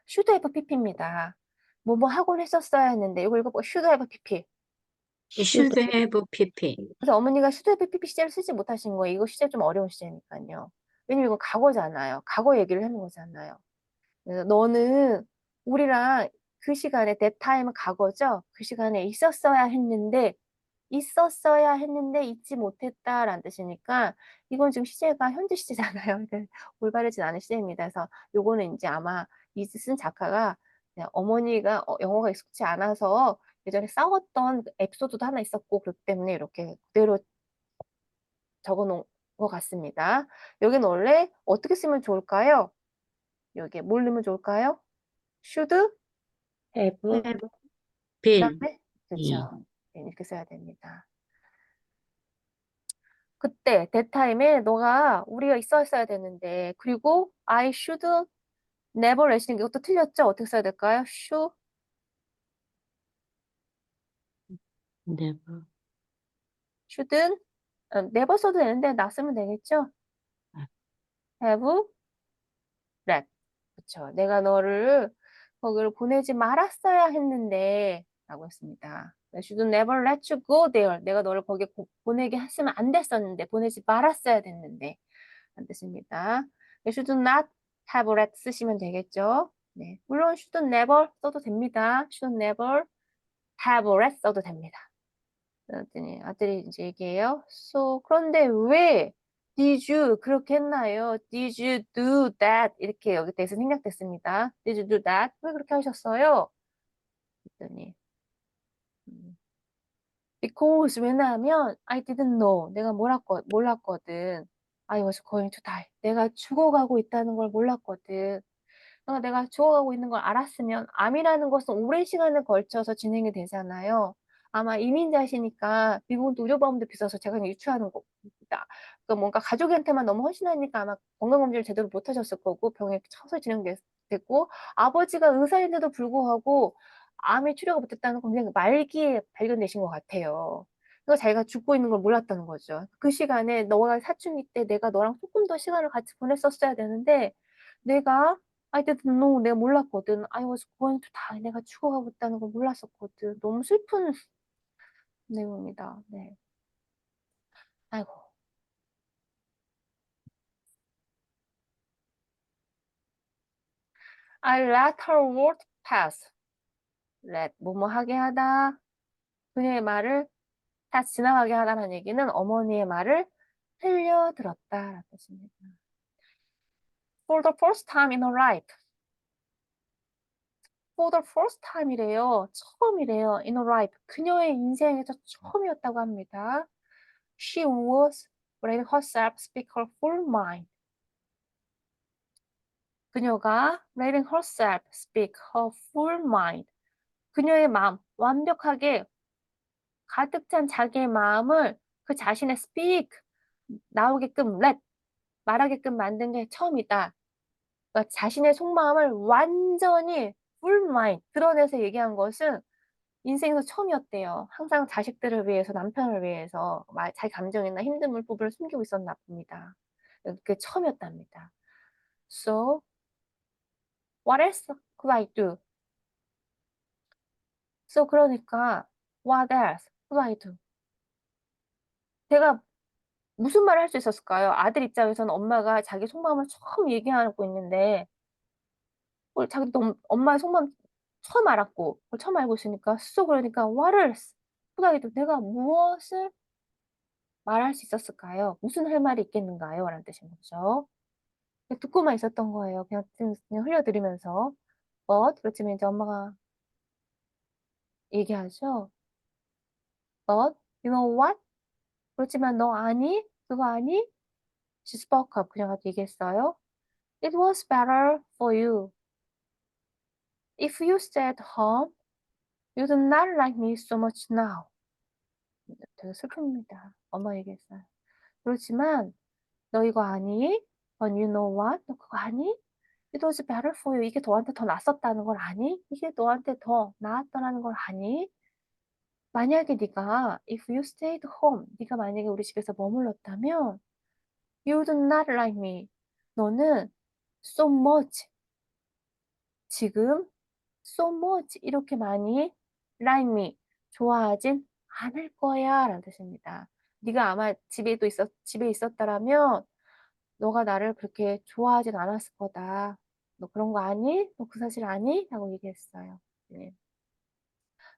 should have pp입니다. 뭐뭐 하곤 했었어야 했는데 이거 읽어보고 should have pp. should have pp. 그래서 어머니가 should have pp 시제를 쓰지 못하신 거예요. 이거 시제 좀 어려운 시제니까요. 왜냐면 이건 과거잖아요. 과거 얘기를 하는 거잖아요. 그래서 너는 우리랑 그 시간에 that time은 과거죠. 그 시간에 있었어야 했는데 잊지 못했다라는 뜻이니까 이건 지금 시제가 현재 시제잖아요. 그러니까 올바르진 않은 시제입니다. 그래서 요거는 이제 아마 이 쓴 작가가 그냥 어머니가 영어가 익숙치 않아서 예전에 싸웠던 에피소드도 하나 있었고 그렇기 때문에 이렇게 그대로 적어 놓은 것 같습니다. 여기는 원래 어떻게 쓰면 좋을까요? 여기에 뭘 넣으면 좋을까요? should have have been. 그다음에 그렇죠. 네, 이렇게 써야 됩니다. 그때 that time에 너가 우리가 있었어야 되는데 그리고 I should never let이는 이것도 틀렸죠? 어떻게 써야 될까요? never. shouldn't never 써도 되는데 not 쓰면 되겠죠? have let 그렇죠. 내가 너를 거기를 보내지 말았어야 했는데 라고 했습니다. I should never let you go there. 내가 너를 거기에 보내게 했으면 안 됐었는데 보내지 말았어야 됐는데 안 됐습니다. should not have let 쓰시면 되겠죠. 네. 물론 should never 써도 됩니다. should never have let 써도 됩니다. 그랬더니 아들이 이제 얘기해요. So 그런데 왜 did you 그렇게 했나요? Did you do that? 이렇게 여기 대해서 생략됐습니다. Did you do that? 왜 그렇게 하셨어요? 그랬더니 because 왜냐하면 I didn't know 내가 몰랐거든. I was going to die. 내가 죽어가고 있다는 걸 몰랐거든. 내가 죽어가고 있는 걸 알았으면 암이라는 것은 오랜 시간에 걸쳐서 진행이 되잖아요. 아마 이민자시니까 미국도 의료보험도 비싸서 제가 그냥 유추하는 겁니다. 그러니까 뭔가 가족한테만 너무 헌신하니까 아마 건강검진을 제대로 못 하셨을 거고 병에 서서히 진행됐고 아버지가 의사인데도 불구하고 암이 치료가 못됐다는 건 그냥 말기에 발견되신 것 같아요. 그러니까 자기가 죽고 있는 걸 몰랐다는 거죠. 그 시간에 너가 사춘기 때 내가 너랑 조금 더 시간을 같이 보냈었어야 되는데 내가 I didn't know. 내가 몰랐거든. I was going to die. 내가 죽어가고 있다는 걸 몰랐었거든. 너무 슬픈 내용입니다. 네. 아이고. I let her word pass. let 뭐뭐 하게 하다. 그녀의 말을 다시 지나가게 하다는 얘기는 어머니의 말을 흘려들었다라는 뜻입니다. For the first time in her life. For the first time이래요. 처음이래요. In her life. 그녀의 인생에서 처음이었다고 합니다. She was letting herself speak her full mind. 그녀가 letting herself speak her full mind. 그녀의 마음, 완벽하게 가득 찬 자기의 마음을 그 자신의 speak, 나오게끔 let, 말하게끔 만든 게 처음이다. 그러니까 자신의 속마음을 완전히 full mind, 드러내서 얘기한 것은 인생에서 처음이었대요. 항상 자식들을 위해서, 남편을 위해서 자기 감정이나 힘든 부분을 숨기고 있었나 봅니다. 그게 처음이었답니다. So, what else could I do? So, 그러니까, what else could I do? 제가 무슨 말을 할 수 있었을까요? 아들 입장에서는 엄마가 자기 속마음을 처음 얘기하고 있는데, 그걸 자기도 엄마의 속마음 처음 알았고, 그걸 처음 알고 있으니까, so 그러니까, what else could I do? 내가 무엇을 말할 수 있었을까요? 무슨 할 말이 있겠는가요? 라는 뜻인 거죠. 듣고만 있었던 거예요. 그냥 흘려들으면서. But 그렇지만 이제 엄마가 얘기하죠. But you know what? 그렇지만 너 아니? 그거 아니? She spoke up. 그녀가 얘기했어요. It was better for you. If you stayed home, you'd not like me so much now. 되게 슬픕니다. 엄마 얘기했어요. 그렇지만 너 이거 아니? But you know what? 너 그거 아니? It was better for you. 이게 너한테 더 낫었다는 걸 아니? 이게 너한테 더 나았다라는 걸 아니? 만약에 네가 if you stayed home, 네가 만약에 우리 집에서 머물렀다면 you would not like me. 너는 so much, 지금 so much 이렇게 많이 like me, 좋아하진 않을 거야 라는 뜻입니다. 네가 아마 집에 있었다라면 너가 나를 그렇게 좋아하진 않았을 거다. 너 그런 거 아니? 너 그 사실 아니? 라고 얘기했어요. 네.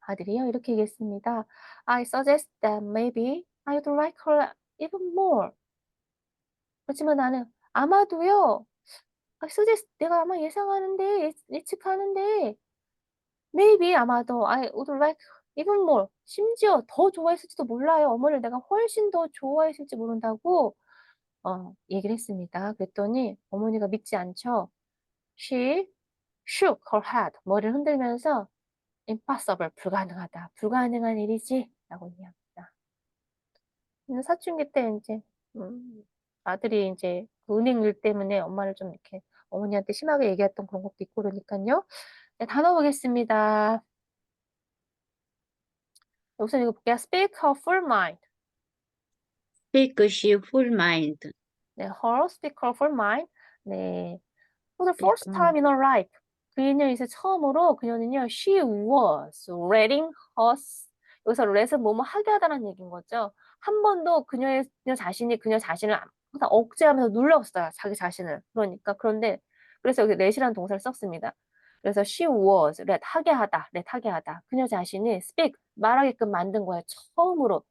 아들이요. 이렇게 얘기했습니다. I suggest that maybe I'd like her even more. 그렇지만 나는 아마도요. 내가 아마 예상하는데, 예측하는데, maybe 아마도 I would like even more. 심지어 더 좋아했을지도 몰라요. 어머니를 내가 훨씬 더 좋아했을지 모른다고 얘기를 했습니다. 그랬더니 어머니가 믿지 않죠. She shook her head. 머리를 흔들면서 impossible, 불가능하다. 불가능한 일이지. 라고 얘기합니다. 근데 사춘기 때 인제 아들이 인제 그 은행 일 때문에 엄마를 좀 이렇게 어머니한테 심하게 얘기했던 그런 것도 있고 그러니깐요. 네, 단어 보겠습니다. 우선 이거 볼게요. Speak her full mind. Speak she full mind. 네, her speak her full mind. 네. For the first 그러니까 time in her life. 그 인연에서 처음으로 그녀는요. She was letting us. 여기서 let은 뭐뭐 하게 하다라는 얘기인 거죠. 한 번도 그녀 자신이 그녀 자신을 항상 억제하면서 눌렀어요. 자기 자신을. 그러니까 그런데 그래서 여기 let이라는 동사를 썼습니다. 그래서 she was let 하게 하다. let 하게 하다. 그녀 자신이 speak 말하게끔 만든 거예요. 처음으로.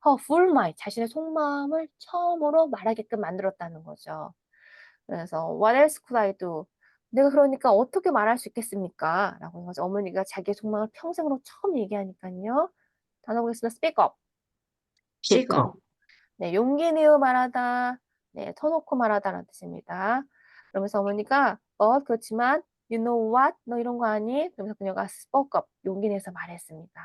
her full mind 자신의 속마음을 처음으로 말하게끔 만들었다는 거죠. 그래서 What else could I do? 내가 그러니까 어떻게 말할 수 있겠습니까? 라고 한 거죠. 어머니가 자기의 속마음을 평생으로 처음 얘기하니까요. 단어 보겠습니다. Speak up. speak up. 네, 용기 내어 말하다. 네, 터놓고 말하다라는 뜻입니다. 그러면서 어머니가 그렇지만 you know what? 너 이런 거 아니? 그러면서 그녀가 spoke up. 용기 내서 말했습니다.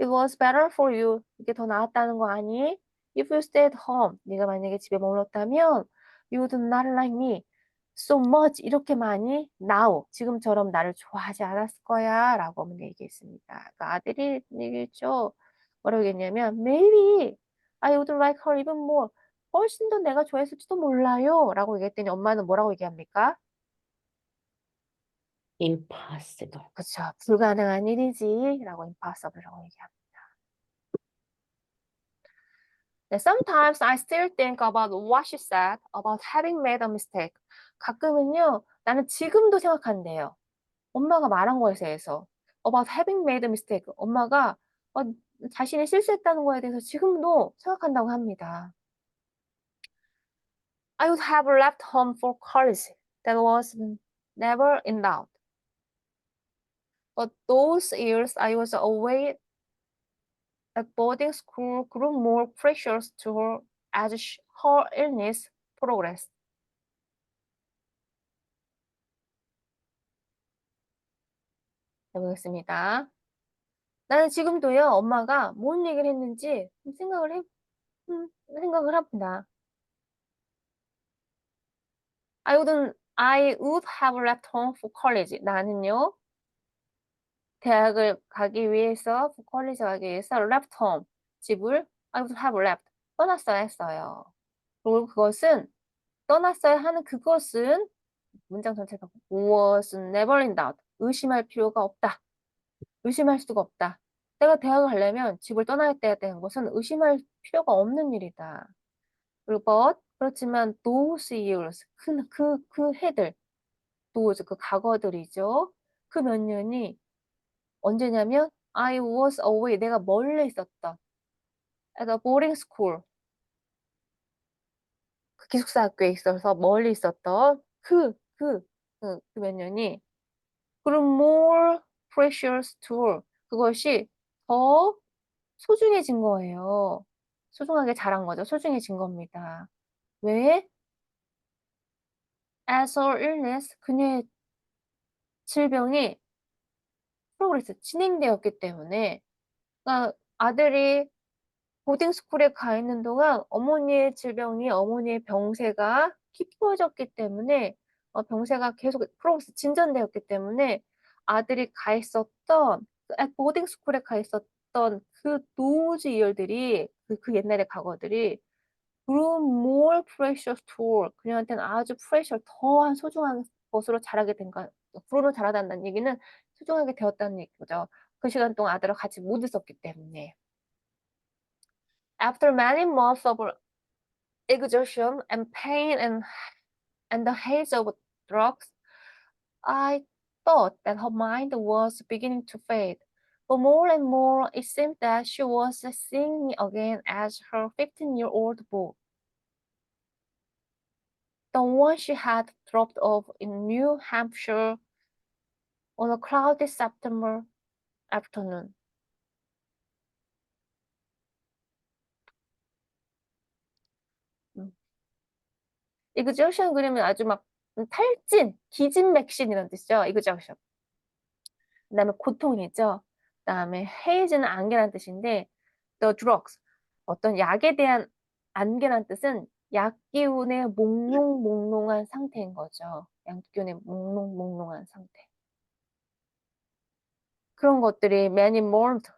It was better for you. 이게 더 나았다는 거 아니? If you stayed home. 네가 만약에 집에 머물렀다면 you would not like me so much. 이렇게 많이 now. 지금처럼 나를 좋아하지 않았을 거야. 라고 어머니 얘기했습니다. 그러니까 아들이 얘기했죠. 뭐라고 얘기했냐면 maybe I would like her even more. 훨씬 더 내가 좋아했을지도 몰라요. 라고 얘기했더니 엄마는 뭐라고 얘기합니까? impossible. 그쵸. 불가능한 일이지. 라고 impossible라고 얘기합니다. 네, sometimes I still think about what she said about having made a mistake. 가끔은요, 나는 지금도 생각한대요. 엄마가 말한 거에 대해서. about having made a mistake. 엄마가 자신이 실수했다는 거에 대해서 지금도 생각한다고 합니다. I would have left home for college. That was never in doubt. But those years I was away at boarding school grew more precious to her as her illness progressed. 해보겠습니다. 나는 지금도요, 엄마가 뭔 얘기를 했는지 생각을 합니다. I would have left home for college. 나는요, 대학을 가기 위해서, college 가기 위해서 left home, 집을 I would have left, 떠났어야 했어요. 그리고 그것은 떠났어야 하는 그것은 문장 전체가 was never in doubt, 의심할 필요가 없다. 의심할 수가 없다. 내가 대학을 가려면 집을 떠나야 되는 것은 의심할 필요가 없는 일이다. 그리고 but, 그렇지만 those years, 그 해들, those, 그 과거들이죠. 그 몇 년이 언제냐면 I was away, 내가 멀리 있었던 at a boarding school, 그 기숙사 학교에 있어서 멀리 있었던 그 몇 년이 그리고 more precious to, 그것이 더 소중해진 거예요. 소중하게 자란 거죠. 소중해진 겁니다. 왜? As her illness, 그녀의 질병이 프로그레스, 진행되었기 때문에, 그러니까 아들이 보딩스쿨에 가 있는 동안 어머니의 질병이, 어머니의 병세가 깊어졌기 때문에, 병세가 계속 프로그레스 진전되었기 때문에 아들이 가 있었던, 보딩스쿨에 가 있었던 그 노즈 이열들이, 그 옛날의 과거들이 grew more precious to her, 그녀한테는 아주 precious, 더한 소중한 것으로 자라게 된 거, 불어로 자라단다는 얘기는 소중하게 되었다는 얘기죠. 그 시간 동안 아들을 같이 못 있었기 때문에. After many months of exhaustion and pain and the haze of drugs, I thought that her mind was beginning to fade. But more and more, it seemed that she was seeing me again as her 15-year-old boy, the one she had dropped off in New Hampshire on a cloudy September afternoon. exhaustion 그러면 아주 막 탈진, 기진맥진이라는 뜻이죠. exhaustion. 그다음에 고통이죠. 그다음에 haze는 안개라는 뜻인데 the drugs, 어떤 약에 대한 안개라는 뜻은 약기운의 몽롱몽롱한 상태인 거죠. 약기운의 몽롱몽롱한 상태. 그런 것들이 many months,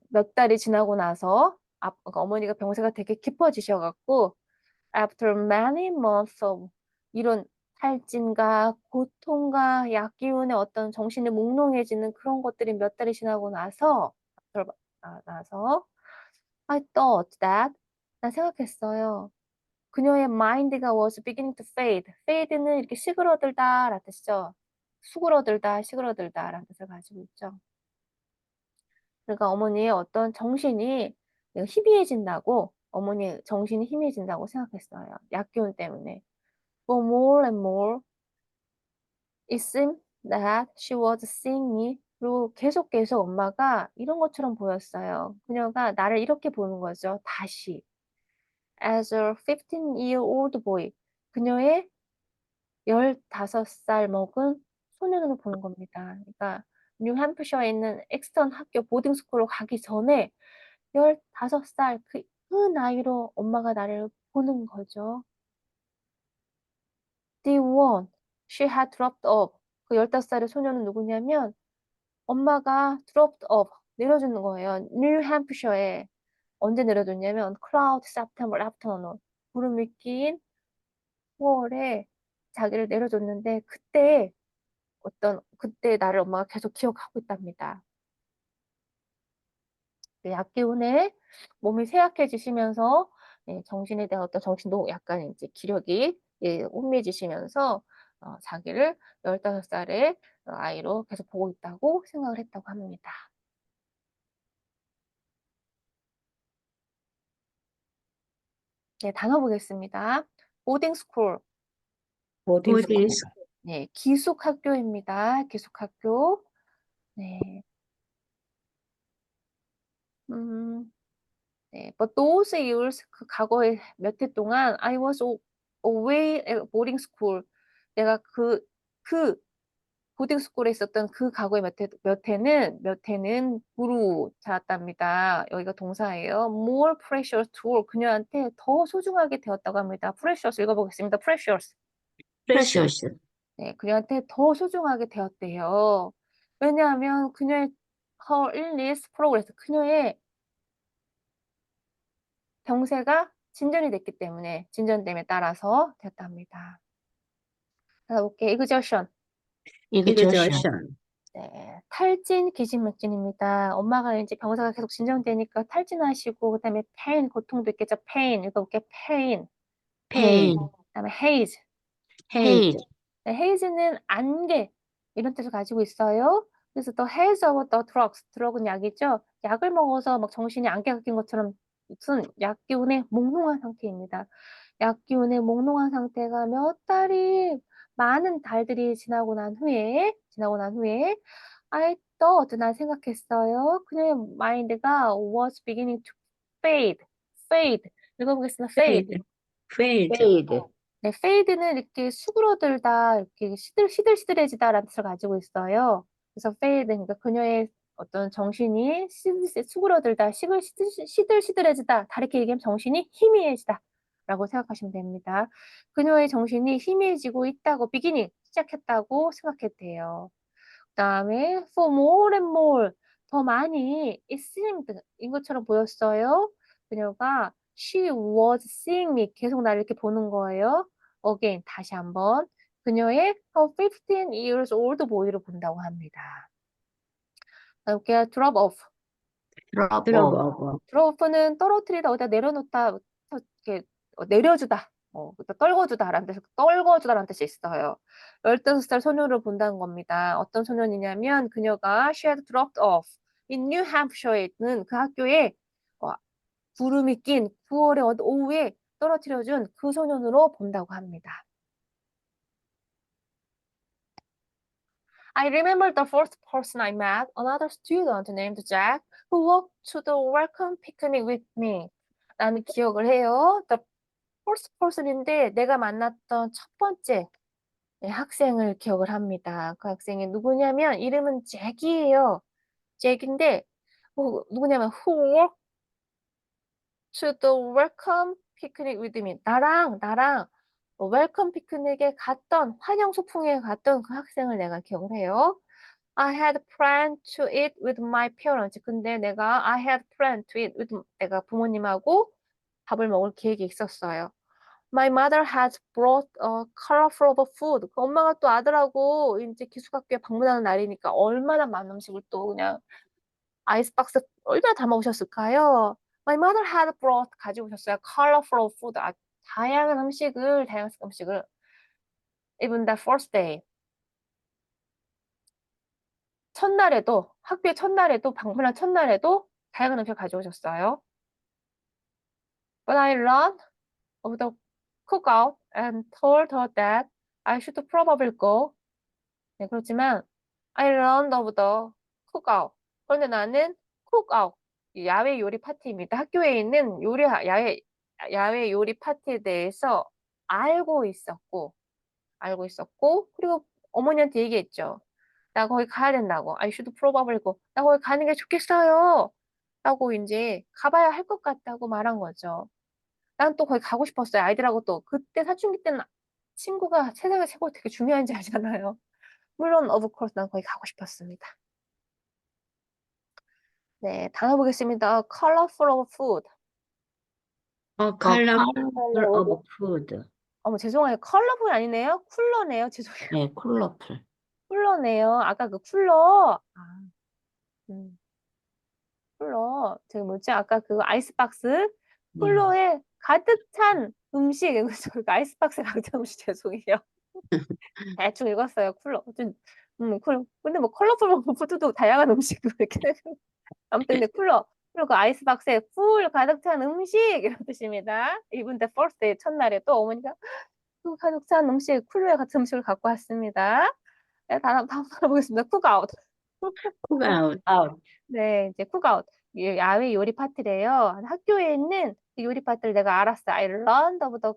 몇 달이 지나고 나서 그러니까 어머니가 병세가 되게 깊어지셔갖고 after many months of 이런 탈진과 고통과 약기운의 어떤 정신이 몽롱해지는 그런 것들이 몇 달이 지나고 나서 나서 I thought that, 난 생각했어요. 그녀의 mind가 was beginning to fade. fade는 이렇게 시그러들다 라는 뜻이죠. 수그러들다, 시그러들다 라는 뜻을 가지고 있죠. 그러니까 어머니의 어떤 정신이 희미해진다고, 어머니의 정신이 희미해진다고 생각했어요. 약기운 때문에. But more and more, it seemed that she was seeing me. 그리고 계속 엄마가 이런 것처럼 보였어요. 그녀가 나를 이렇게 보는 거죠. 다시. As a 15-year-old boy. 그녀의 15살 먹은 소년으로 보는 겁니다. 그러니까 뉴햄프셔에 있는 엑스턴 학교 보딩스쿨로 가기 전에 15살 그 나이로 엄마가 나를 보는 거죠. The one she had dropped off. 그 15살의 소녀는 누구냐면 엄마가 dropped off, 내려주는 거예요. 뉴햄프셔에. 언제 내려줬냐면 cloud September afternoon, 구름이 낀 9월에 자기를 내려줬는데 그때 나를 엄마가 계속 기억하고 있답니다. 약기운에 몸이 쇠약해지시면서 정신에 대한 어떤 정신도 약간 이제 기력이 혼미해지시면서 자기를 15살의 아이로 계속 보고 있다고 생각을 했다고 합니다. 네, 단어 보겠습니다. 보딩 스쿨. 보딩 스쿨. 보딩 네, 기숙학교입니다. 기숙학교. 네. 네, but those years, 그 과거의 몇 해 동안 I was away at boarding school. 내가 그 보딩 스쿨에 있었던 그 과거의 몇 해는 무루 자랐답니다. 여기가 동사예요. More precious to her. 그녀한테 더 소중하게 되었다고 합니다. precious 읽어보겠습니다. precious. 프레셔스. 네, 그녀한테 더 소중하게 되었대요. 왜냐하면 그녀의 her illness progressed. 그녀의 병세가 진전이 됐기 때문에 진전됨에 따라서 됐답니다. 가볼게요. exertion. exertion, 네, 탈진, 기진맥진입니다. 엄마가 이제 병사가 계속 진정되니까 탈진하시고, 그다음에 pain, 고통도 있겠죠. pain, 읽어볼게요. pain. pain, pain, 그다음에 haze. haze, 네, haze는 안개 이런 뜻을 가지고 있어요. 그래서 the haze of the drugs, 드럭은 약이죠. 약을 먹어서 막 정신이 안개가 낀 것처럼 무슨 약 기운에 몽롱한 상태입니다. 약 기운에 몽롱한 상태가 몇 달이 많은 달들이 지나고 난 후에 I thought, 난 생각했어요. 그녀의 마인드가 was beginning to fade. fade. 읽어보겠습니다. fade. fade, fade, fade, 네, fade는 이렇게 수그러들다, 이렇게 시들시들해지다라는 뜻을 가지고 있어요. 그래서 fade, 그러니까 그녀의 어떤 정신이 수그러들다, 시들시들해지다, 다르게 얘기하면 정신이 희미해지다. 라고 생각하시면 됩니다. 그녀의 정신이 희미해지고 있다고, beginning, 시작했다고 생각했대요. 그다음에 for more and more, 더 많이 it seemed, 인 것처럼 보였어요. 그녀가 she was seeing me, 계속 나를 이렇게 보는 거예요. again, 다시 한번 그녀의 her 15 years old boy를 본다고 합니다. 이렇게 drop off. drop drop off, off, drop off는 떨어뜨리다, 어디다 내려놓다, 이렇게 내려주다, 떨궈주다라는 뜻이 있어요. 15살 소녀를 본다는 겁니다. 어떤 소년이냐면 그녀가 she had dropped off in New Hampshire에 있는 그 학교에 어, 구름이 낀 9월의 오후에 떨어뜨려준 그 소년으로 본다고 합니다. I remember the first person I met, another student named Jack, who walked to the welcome picnic with me. 나는 기억을 해요. The first person인데 내가 만났던 첫 번째 학생을 기억을 합니다. 그 학생이 누구냐면 이름은 잭이에요. 잭인데 누구냐면 who walked to the welcome picnic with me. 나랑 웰컴 피크닉에 갔던 환영 소풍에 갔던 그 학생을 내가 기억을 해요. I had planned to eat with my parents. 근데 내가 I had planned to eat with 내가 부모님하고 밥을 먹을 계획이 있었어요. My mother has brought a colorful of food. 그 엄마가 또 아들하고 이제 기숙학교에 방문하는 날이니까 얼마나 많은 음식을 또 그냥 아이스박스 얼마나 담아 오셨을까요? My mother had brought 가지고 오셨어요. colorful food. 다양한 음식을. Even the first day. 학교의 첫날에도, 방문한 첫날에도 다양한 음식을 가져오셨어요. But I learned of the cookout and told her that I should probably go. 네, 그렇지만 I learned of the cookout. 그런데 나는 cookout, 야외 요리 파티입니다. 학교에 있는 야외 요리 파티에 대해서 알고 있었고, 그리고 어머니한테 얘기했죠. 나 거기 가야 된다고. I should probably go. 나 거기 가는 게 좋겠어요. 라고 이제 가봐야 할 것 같다고 말한 거죠. 난 또 거기 가고 싶었어요. 아이들하고 또. 그때 사춘기 때는 친구가 세상에 최고 되게 중요한지 알잖아요. 물론 of course 난 거기 가고 싶었습니다. 네, 단어 보겠습니다. colorful of food. a a color color of food, 어머, 죄송해요. 컬러풀 아니네요. 쿨러네요. 죄송해요. 네, 컬러풀, 쿨러네요. 아까 그 쿨러. 음, 쿨러. 저기 뭐지? 아까 그 아이스박스. 네, 쿨러에 가득 찬 음식. 저 아이스박스에 가득 찬 음식 죄송해요. 대충 읽었어요. 쿨러. 근데 뭐 컬러풀 푸드도 다양한 음식도 이렇게. 아무튼 근데 쿨러 그 아이스박스에 풀 가득 찬 음식 이런 뜻입니다. 이분 때 first day 첫날에 또 어머니가 그 가득 찬 음식 쿨러에 같은 음식을 갖고 왔습니다. 네, 다음 단어 보겠습니다. 쿡아웃. cook out, out, 네, 이제 쿡아웃. 야외 요리 파티래요. 학교에 있는 그 요리 파티를 내가 알았어. I learned of the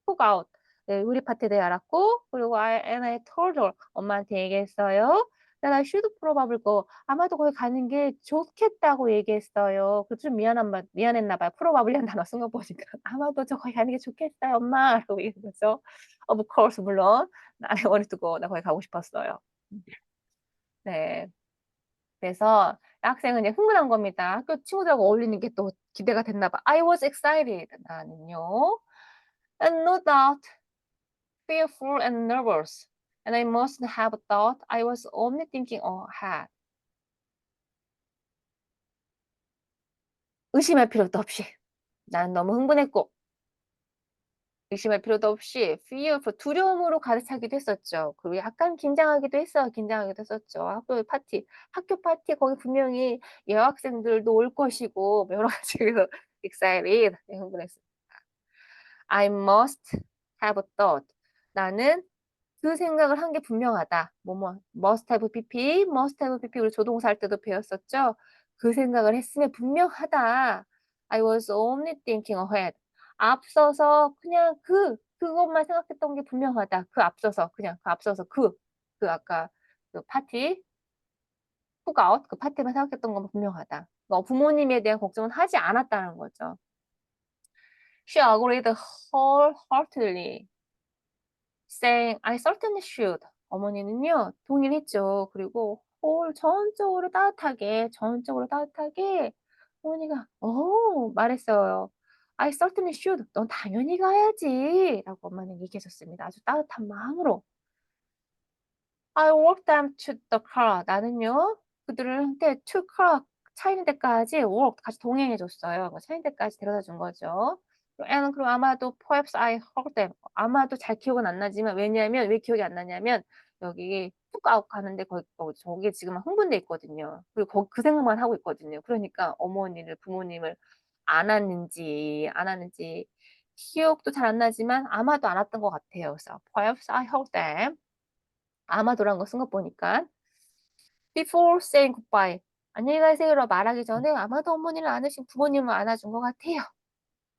쿡아웃. 네, 요리 파티에 대해 알았고, 그리고 I told her, 엄마한테 얘기했어요. that I should probably go. 아마도 거기 가는 게 좋겠다고 얘기했어요. 그 좀 미안했나 봐요. probably한 단어 쓴 거 보니까. 아마도 저 거기 가는 게 좋겠어요, 엄마. 라고 얘기했죠. Of course, 물론. I wanted to go. 나 거기 가고 싶었어요. 네. 그래서 학생은 이제 흥분한 겁니다. 학교 친구들하고 어울리는 게 또 기대가 됐나 봐. I was excited. 나는요. And no doubt fearful and nervous. And I must have thought I was only thinking ahead. 의심할 필요도 없이. 난 너무 흥분했고 의심할 필요도 없이 fearful 두려움으로 가득 차기도 했었죠. 그리고 약간 긴장하기도 했어요. 긴장하기도 했었죠. 학교 파티 거기 분명히 여학생들도 올 것이고 뭐 여러 가지 그래서 excited 네, 흥분했습니다. I must have thought. 나는 그 생각을 한 게 분명하다. must have pp, must have pp 우리 조동사 할 때도 배웠었죠. 그 생각을 했으면 분명하다. I was only thinking ahead. 앞서서 그냥 그것만 생각했던 게 분명하다. 그 아까 그 파티, 쿡아웃 그 파티만 생각했던 건 분명하다. 부모님에 대한 걱정은 하지 않았다는 거죠. She agreed wholeheartedly. saying I certainly should. 어머니는요, 동의했죠. 그리고 전적으로 따뜻하게 어머니가 말했어요. I certainly should. 넌 당연히 가야지. 라고 엄마는 얘기하셨습니다. 아주 따뜻한 마음으로. I walked them to the car. 나는요, 그들한테 to car 차 있는 데까지 같이 동행해 줬어요. 차 있는 데까지 데려다 준 거죠. 그리고 아마도 perhaps I heard them. 아마도 잘 기억은 안 나지만 왜냐하면 왜 기억이 안 나냐면 여기 툭아웃 가는데 저기 지금 흥분돼 있거든요. 그리고 그 생각만 하고 있거든요. 그러니까 부모님을 안 왔는지 기억도 잘 안 나지만 아마도 안 왔던 것 같아요. 그래서 perhaps I heard them. 아마도라는 거 쓴 거 보니까 before saying goodbye. 안녕히 가세요라고 말하기 전에 아마도 부모님을 안아준 것 같아요.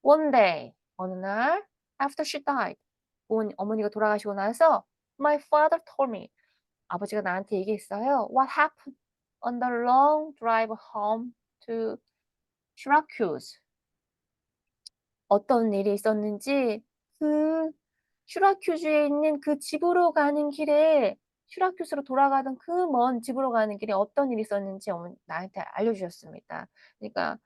One day, 어느 날, after she died, 어머니가 돌아가시고 나서 my father told me, 아버지가 나한테 얘기했어요. What happened on the long drive home to Syracuse? 어떤 일이 있었는지 그 슈라큐즈에 있는 그 집으로 가는 길에 슈라큐스로 돌아가던 그 먼 집으로 가는 길에 어떤 일이 있었는지 나한테 알려주셨습니다. 그러니까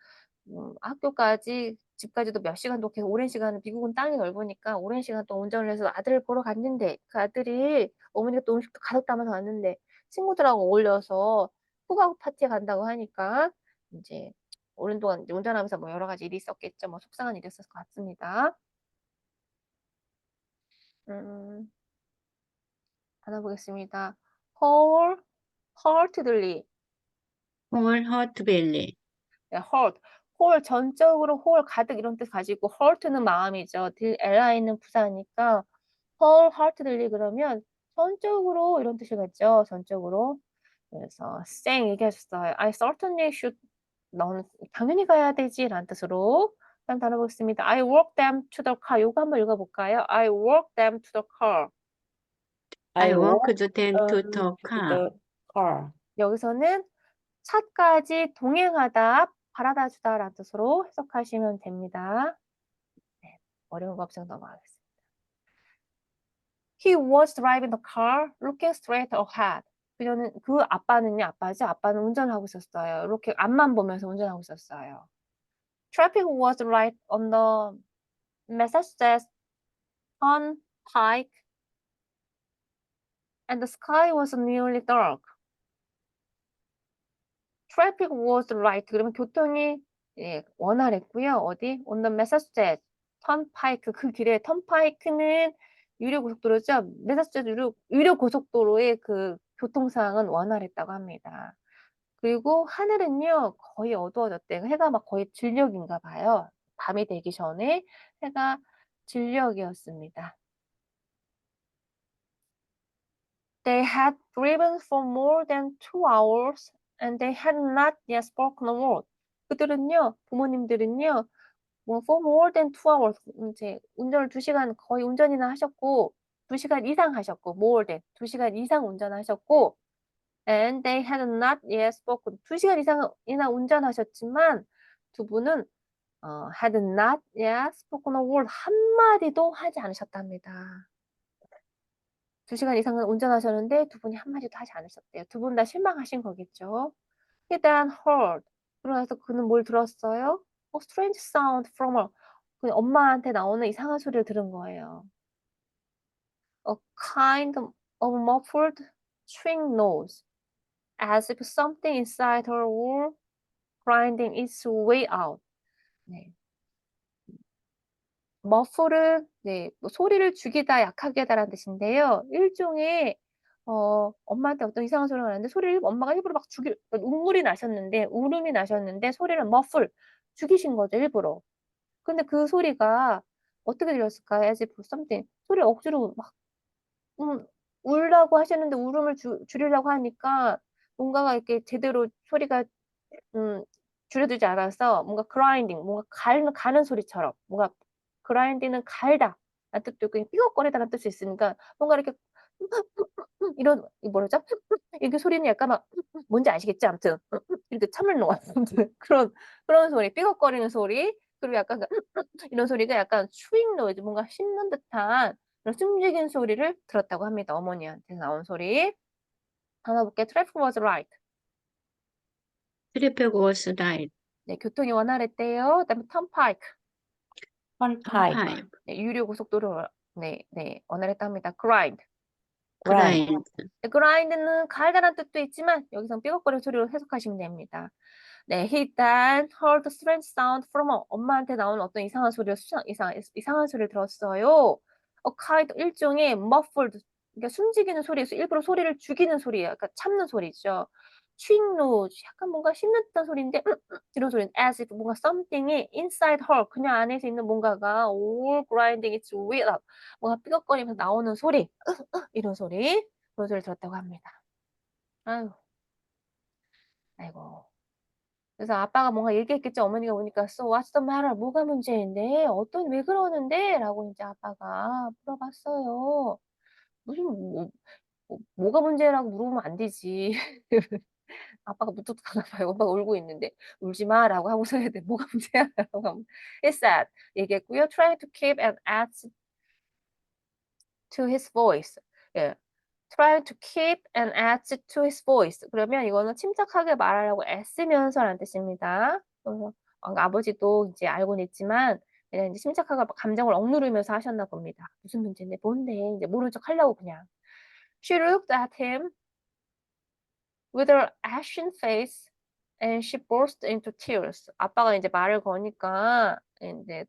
집까지도 몇 시간도 계속 오랜 시간을 미국은 땅이 넓으니까 오랜 시간 동안 운전을 해서 아들을 보러 갔는데 그 아들이 어머니가 또 음식도 가득 담아서 왔는데 친구들하고 어울려서 후가 파티에 간다고 하니까 이제 오랜 동안 이제 운전하면서 뭐 여러 가지 일이 있었겠죠. 뭐 속상한 일이 있었을 것 같습니다. 음, 하나 보겠습니다. wholeheartedly. wholeheartedly. 네, 전적으로 가득 이런 뜻 가지고 heart는 마음이죠. li는 부사니까 wholeheartedly 그러면 전적으로 이런 뜻이겠죠. 전적으로. 그래서 얘기하셨어요. I certainly should. 넌 당연히 가야 되지 라는 뜻으로 다음 단어 보겠습니다. I walked them to the car. 요거 한번 읽어볼까요? I walked them to the car. I walked them to to the car. the car. 여기서는 차까지 동행하다, 바라다 주다 라는 뜻으로 해석하시면 됩니다. 네, 어려운 거 없으면 넘어가겠습니다. He was driving the car, looking straight ahead. 아빠는 운전을 하고 있었어요. 이렇게 앞만 보면서 운전하고 있었어요. Traffic was right on the Massachusetts Turnpike, and the sky was nearly dark. Traffic was right. 그러면 교통이 원활했고요. 어디? On the Massachusetts Turnpike 그 길에 턴파이크는 유료 고속도로죠. 매사추세츠 유료 고속도로의 그 교통 상황은 원활했다고 합니다. 그리고 하늘은요 거의 어두워졌대요. 해가 막 거의 진력인가 봐요. 밤이 되기 전에 해가 진력이었습니다. They had driven for more than 2 hours and they had not yet spoken a word. 부모님들은요, for more than 2 hours, 이제 운전을 2시간 거의 운전이나 하셨고, 2시간 이상 하셨고, more than 2시간 이상 운전하셨고, and they had not yet spoken. 2시간 이상이나 운전하셨지만, 두 분은 had not yet spoken a word 한마디도 하지 않으셨답니다. 2시간 이상은 운전하셨는데 두 분이 한마디도 하지 않으셨대요. 두 분 다 실망하신 거겠죠. He then heard. 그러면서 그는 뭘 들었어요? A strange sound from her. 그 엄마한테 나오는 이상한 소리를 들은 거예요. A kind of muffled string noise, as if something inside her were grinding its way out. 네. 머플을 뭐 소리를 죽이다, 약하게 하다라는 뜻인데요. 일종의 엄마한테 어떤 이상한 소리가 나는데 소리를 엄마가 일부러 막 눈물이 나셨는데 울음이 나셨는데 소리를 머플 죽이신 거죠, 일부러. 근데 그 소리가 어떻게 들렸을까요? as if something 소리를 억지로 막 음 울라고 하셨는데 울음을 줄이려고 하니까 뭔가가 이렇게 제대로 소리가 음 줄여들지 않아서 뭔가 grinding 뭔가 가는 소리처럼 뭔가 grinding은 갈다 라는 뜻도 있고 삐걱거리다라는 뜻이 있으니까 뭔가 이렇게 이런 뭐라죠? 이렇게 소리는 약간 막 뭔지 아시겠죠? 아무튼 이렇게 참을 놓아 아무튼 그런 소리 삐걱거리는 소리 그리고 약간 이런 소리가 약간 chewing noise 뭔가 씹는 듯한 그런 숨죽이는 소리를 들었다고 합니다. 어머니한테 나온 소리. 단어 볼게요. Traffic was right. Traffic was right. 네, 교통이 원활했대요. 그다음에 turnpike. Turnpike. Turnpike. 네, 유료 고속도로 원활했답니다. grind. Grind. 네, grind는 갈다란 뜻도 있지만 여기서 삐걱거리는 소리로 해석하시면 됩니다. 네, he then heard a strange sound from her. 엄마한테 나오는 어떤 이상한 이상한 소리를 들었어요. A kind 일종의 muffled 그러니까 숨지기는 소리, 일부러 소리를 죽이는 소리예요. 그러니까 참는 소리죠. chewing noise 약간 뭔가 씹는 듯한 소리인데 이런 소리는 as if 뭔가 something이 inside her 그녀 안에서 있는 뭔가가 all grinding its way up 뭔가 삐걱거리면서 나오는 소리 이런 소리 그런 소리를 들었다고 합니다. 아유, 아이고. 그래서 아빠가 뭔가 얘기했겠죠. 어머니가 오니까 "So what's the matter?" "뭐가 문제인데? 왜 그러는데?" 라고 인제 아빠가 물어봤어요. 무슨 뭐가 문제라고 물어보면 안 되지. 아빠가 무뚝뚝한가 봐요. 엄마가 울고 있는데 "울지 마."라고 하고서 해야 돼. "뭐가 문제야?"라고 하면 he said 얘기했고요. trying to keep an edge to his voice. 예. trying to keep an edge to his voice. 그러면 이거는 침착하게 말하려고 애쓰면서라는 뜻입니다. 그래서 아버지도 이제 알고는 있지만 그냥 이제 침착하게 감정을 억누르면서 하셨나 봅니다. "무슨 문제인데? 뭔데?" 이제 모른 척 하려고 그냥. She looked at him with her ashen face and she burst into tears. 아빠가 이제 말을 거니까 인제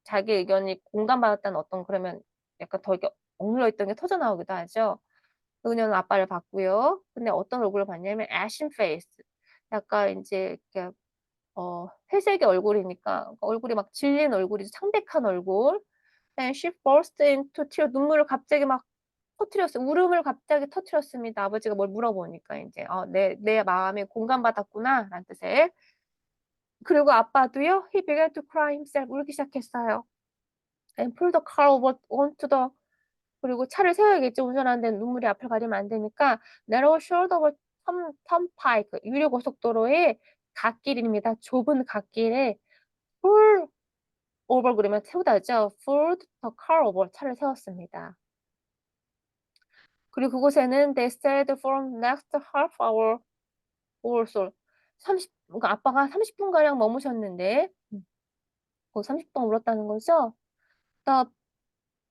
자기 의견이 공감받았다는 어떤 그러면 약간 더 이렇게 억눌려 있던 게 터져 나오기도 하죠. 그녀는 아빠를 봤고요. 근데 어떤 얼굴을 봤냐면 ashen face. 약간 인제 이렇게 회색의 얼굴이니까 얼굴이 막 질린 얼굴이죠. 창백한 얼굴. And she burst into tears. 눈물을 갑자기 막 터뜨렸어요. 울음을 갑자기 터뜨렸습니다. 아버지가 뭘 물어보니까 인제 "내 마음에 공감받았구나."라는 뜻의. 그리고 아빠도요. He began to cry himself. 울기 시작했어요. And pulled the car over onto the 그리고 차를 세워야겠죠. 운전하는데 눈물이 앞을 가리면 안 되니까 narrow shoulder over turnpike 유료 고속도로의 갓길입니다. 좁은 갓길에 pull over 그러면 세우다죠. pulled the car over 차를 세웠습니다. 그리고 그곳에는 they stayed for next half hour or so. 그러니까 아빠가 30분가량 머무셨는데 거기 30분 울었다는 거죠. The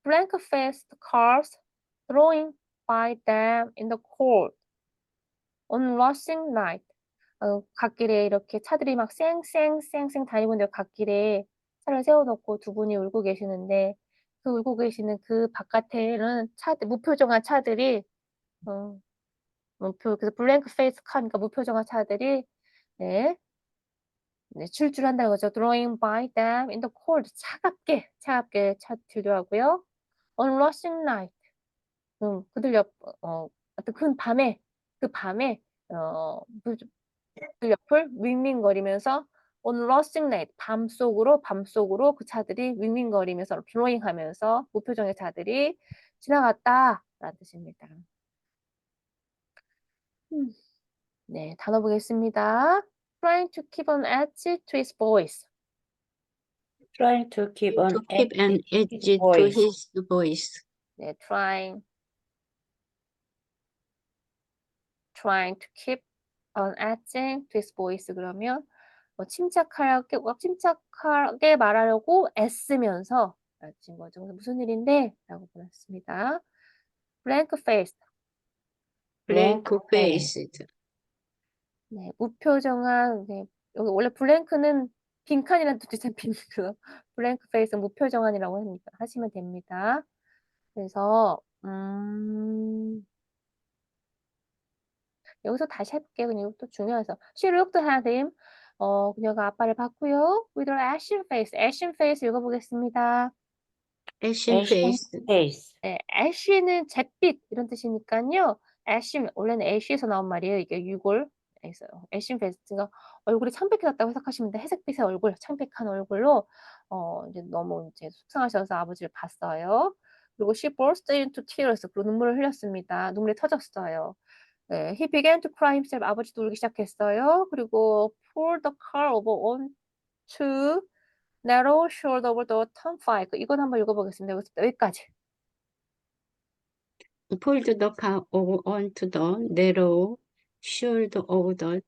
blank-faced cars throwing by them in the cold on rushing night. 갓길에 이렇게 차들이 막 쌩쌩쌩쌩 다니고 있는데 갓길에 차를 세워 놓고 두 분이 울고 계시는데 그 울고 계시는 그 바깥에는 무표정한 차들이 어 그래서 블랭크 페이스 카니까 무표정한 차들이 네. 네 출출한다는 거죠. Drawing by them in the cold 차갑게 차들도 하고요. On rushing night 그들 하여튼 그 밤에 그 옆을 윙윙거리면서 on rushing night 밤속으로 그 차들이 윙윙거리면서 드로잉하면서 무표정의 차들이 지나갔다라는 뜻입니다. 음. 네, 단어 보겠습니다. trying to keep an edge to his voice. Trying to keep To an keep an edge to edge his to voice. his voice. 네, trying trying to keep on adding to his voice 그러면 침착하게 말하려고 애쓰면서 라는 거죠. 그래서 무슨 일인데? 라고 물었습니다. blank faced. blank blank face. faced. 네, 무표정한, 네, 여기 원래 블랭크는 빈칸이라는 뜻이잖아요. 빈칸. 블랭크 페이스는 무표정한이라고 하시면 됩니다. 그래서 여기서 다시 해볼게요. 그냥 이것도 중요해서. She looked at him. 그녀가 아빠를 봤고요. With her ashen face. ashen face 읽어보겠습니다. ashen ashen face. face. 네, ashen은 잿빛 이런 뜻이니까요. ashen 원래는 ash에서 나온 말이에요. 이게 유골에서 ashen face가 얼굴이 창백해 졌다고 해석하시면 돼. 회색빛의 얼굴, 창백한 얼굴로 이제 너무 이제 속상하셔서 아버지를 봤어요. 그리고 she burst into tears. 그리고 눈물을 흘렸습니다. 눈물이 터졌어요. 네, he began to cry himself. 아버지도 울기 시작했어요. 그리고 pulled the car over onto narrow shoulder over the turnpike. 이건 한번 읽어보겠습니다. 여기까지. pulled the car onto the narrow shoulder of the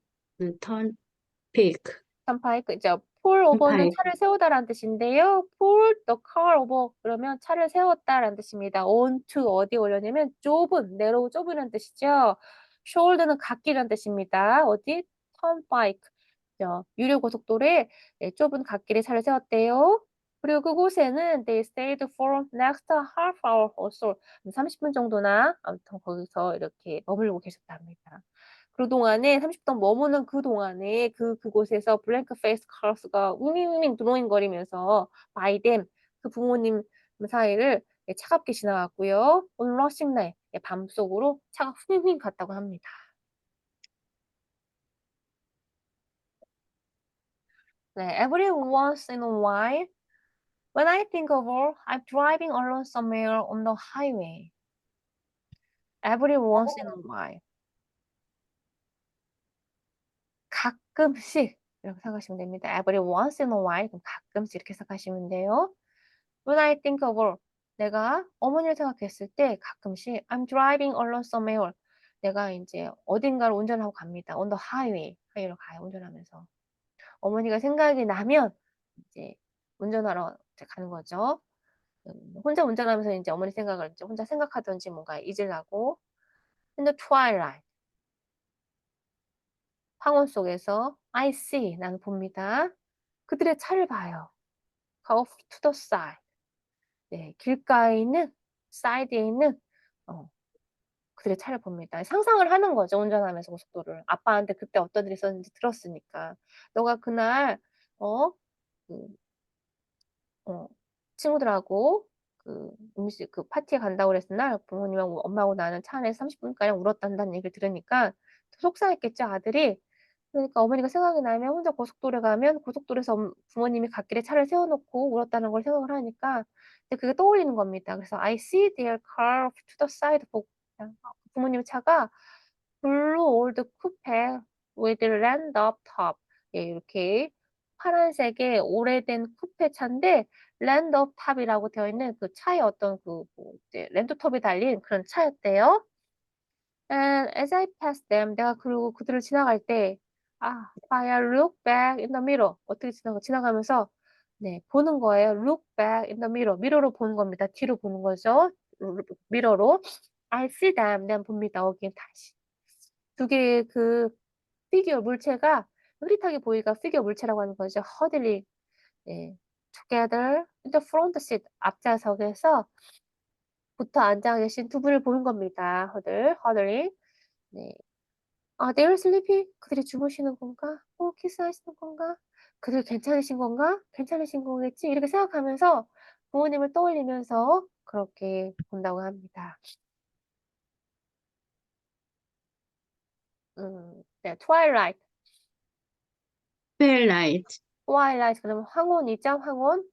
turnpike. 턴파이크 이제 pull over는 turnpike. 차를 세우다라는 뜻인데요. pull the car over 그러면 차를 세웠다라는 뜻입니다. onto 어디 오려냐면 좁은, narrow 좁은이라는 뜻이죠. shoulder는 갓길이라는 뜻입니다. 어디? turnpike 유료 고속도로에 좁은 갓길에 차를 세웠대요. 그리고 그곳에는 they stayed for next half hour or so 30분 정도나 아무튼 거기서 이렇게 머물고 계셨답니다. 그동안에 30분 머무는 그동안에 그곳에서 블랭크 페이스 카스가 웅잉웅잉 드로잉거리면서 by them 그 부모님 사이를 차갑게 지나갔고요. on rushing night 밤속으로 차가 휘휘 갔다고 합니다. 네, every once in a while when I think of her, I'm driving alone somewhere on the highway. Every once in a while. 가끔씩 이렇게 생각하시면 됩니다. Every once in a while 그럼 가끔씩 이렇게 생각하시면 돼요. When I think of her, 내가 어머니를 생각했을 때 가끔씩 I'm driving alone somewhere. 내가 이제 어딘가를 운전하고 갑니다. On the highway. 하이웨이로 가요. 운전하면서. 어머니가 생각이 나면 이제 운전하러 이제 가는 거죠. 혼자 운전하면서 이제 어머니 생각을 이제 혼자 생각하든지 뭔가 잊으려고. In the twilight. 황혼 속에서 I see. 나는 봅니다. 그들의 차를 봐요. Off to the side. 네, 길가에 있는 사이드에 있는 그들의 차를 봅니다. 상상을 하는 거죠. 운전하면서 고속도로를. 아빠한테 그때 어떤 일이 있었는지 들었으니까. 너가 그날 그, 친구들하고 그 음식 그 파티에 간다고 그랬을 날 부모님하고 엄마하고 나는 차 안에서 30분가량 울었단다는 얘기를 들으니까 속상했겠죠, 아들이. 그러니까 어머니가 생각이 나면 혼자 고속도로에 가면 고속도로에서 부모님이 갓길에 차를 세워놓고 울었다는 걸 생각을 하니까 이제 그게 떠올리는 겁니다. 그래서 I see their car to the side 보고 부모님 차가 블루 올드 쿠페 with land up top 예, 이렇게 파란색의 오래된 쿠페 차인데 land up top이라고 되어 있는 그 차의 어떤 이제 랜드톱이 달린 그런 차였대요. And as I passed them, 내가 그리고 그들을 지나갈 때, I look back in the mirror. 어떻게 지나가면서, 네, 보는 거예요. Look back in the mirror. 미러로 보는 겁니다. 뒤로 보는 거죠. 미러로. I see them. 내가 봅니다. 거기에 다시. 두 개의 그 피규어 물체가 흐릿하게 보이가 피규어 물체라고 하는 거죠. huddling, 네, together in the front seat. 앞좌석에서 붙어 앉아 계신 두 분을 보는 겁니다. huddling. 네. they're sleepy? 그들이 주무시는 건가? 키스하시는 건가? 그들 괜찮으신 건가? 괜찮으신 거겠지? 이렇게 생각하면서 부모님을 떠올리면서 그렇게 본다고 합니다. 네, twilight. twilight. twilight. 그러면 황혼이죠, 황혼.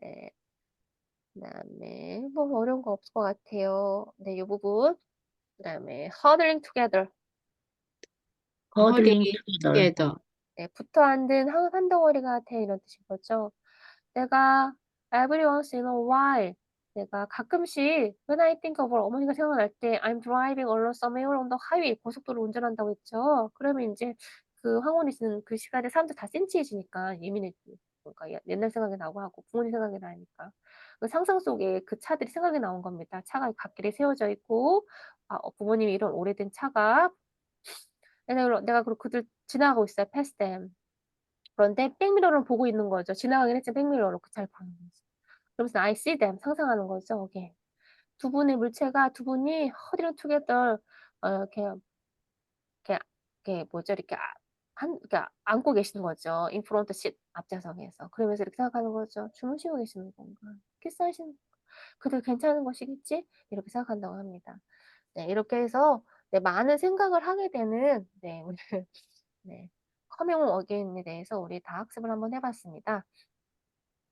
네. 그다음에 뭐 어려운 거 없을 것 같아요. 네, 이 부분. 그다음에 huddling together. huddling huddling together. together. 네, 붙어 앉은 한 덩어리가 돼 이런 뜻인 거죠. 내가 every once in a while 내가 가끔씩 when I think of 어머니가 생각날 때 I'm driving along somewhere on the highway 고속도로 운전한다고 했죠. 그러면 인제 그 황혼이 지는 그 시간에 사람들 다 센치해지니까 예민해지고 그러니까 옛날 생각이 나고 하고 부모님 생각이 나니까. 그 상상 속에 그 차들이 생각이 나온 겁니다. 차가 갓길에 세워져 있고 부모님이 이런 오래된 차가 내가 그리고 그들 지나가고 있어요 past them. 그런데 백미러를 보고 있는 거죠. 지나가긴 했지만 백미러로 그 차를 보는 거죠. 그러면서 I see them 상상하는 거죠. 이게 두 분의 물체가 두 분이 huddling together 이렇게 이렇게 뭐죠? 이렇게 이렇게 안고 계시는 거죠. in front seat 앞좌석에서. 그러면서 이렇게 생각하는 거죠. 주무시고 계시는 건가? 키스하시는 그들 괜찮은 것이겠지? 이렇게 생각한다고 합니다. 네, 이렇게 해서 네, 많은 생각을 하게 되는 우리 네, 커밍 어게인에 대해서 우리 다 학습을 한번 해봤습니다.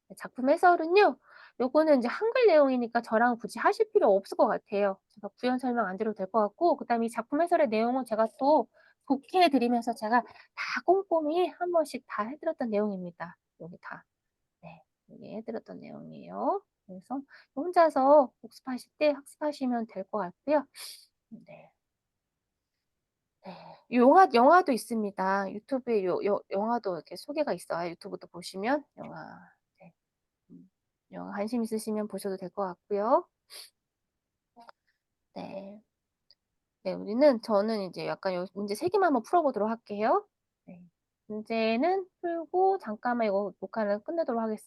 네, 작품 해설은요. 요거는 이제 한글 내용이니까 저랑 굳이 하실 필요 없을 것 같아요. 제가 부연 설명 안 드려도 될 것 같고 그다음에 이 작품 해설의 내용은 제가 또 좋게 해 드리면서 제가 다 꼼꼼히 한 번씩 다 해 드렸던 내용입니다. 여기 다. 네. 여기 해 드렸던 내용이에요. 그래서 혼자서 복습하실 때 학습하시면 될 것 같고요. 네. 네. 영화도 있습니다. 유튜브에 영화도 이렇게 소개가 있어요. 유튜브도 보시면 영화. 네. 영화 관심 있으시면 보셔도 될 것 같고요. 네. 네, 저는 이제 약간 요 문제 3개만 한번 풀어보도록 할게요. 네. 문제는 풀고 잠깐만 이거 녹화를 끝내도록 하겠습니다.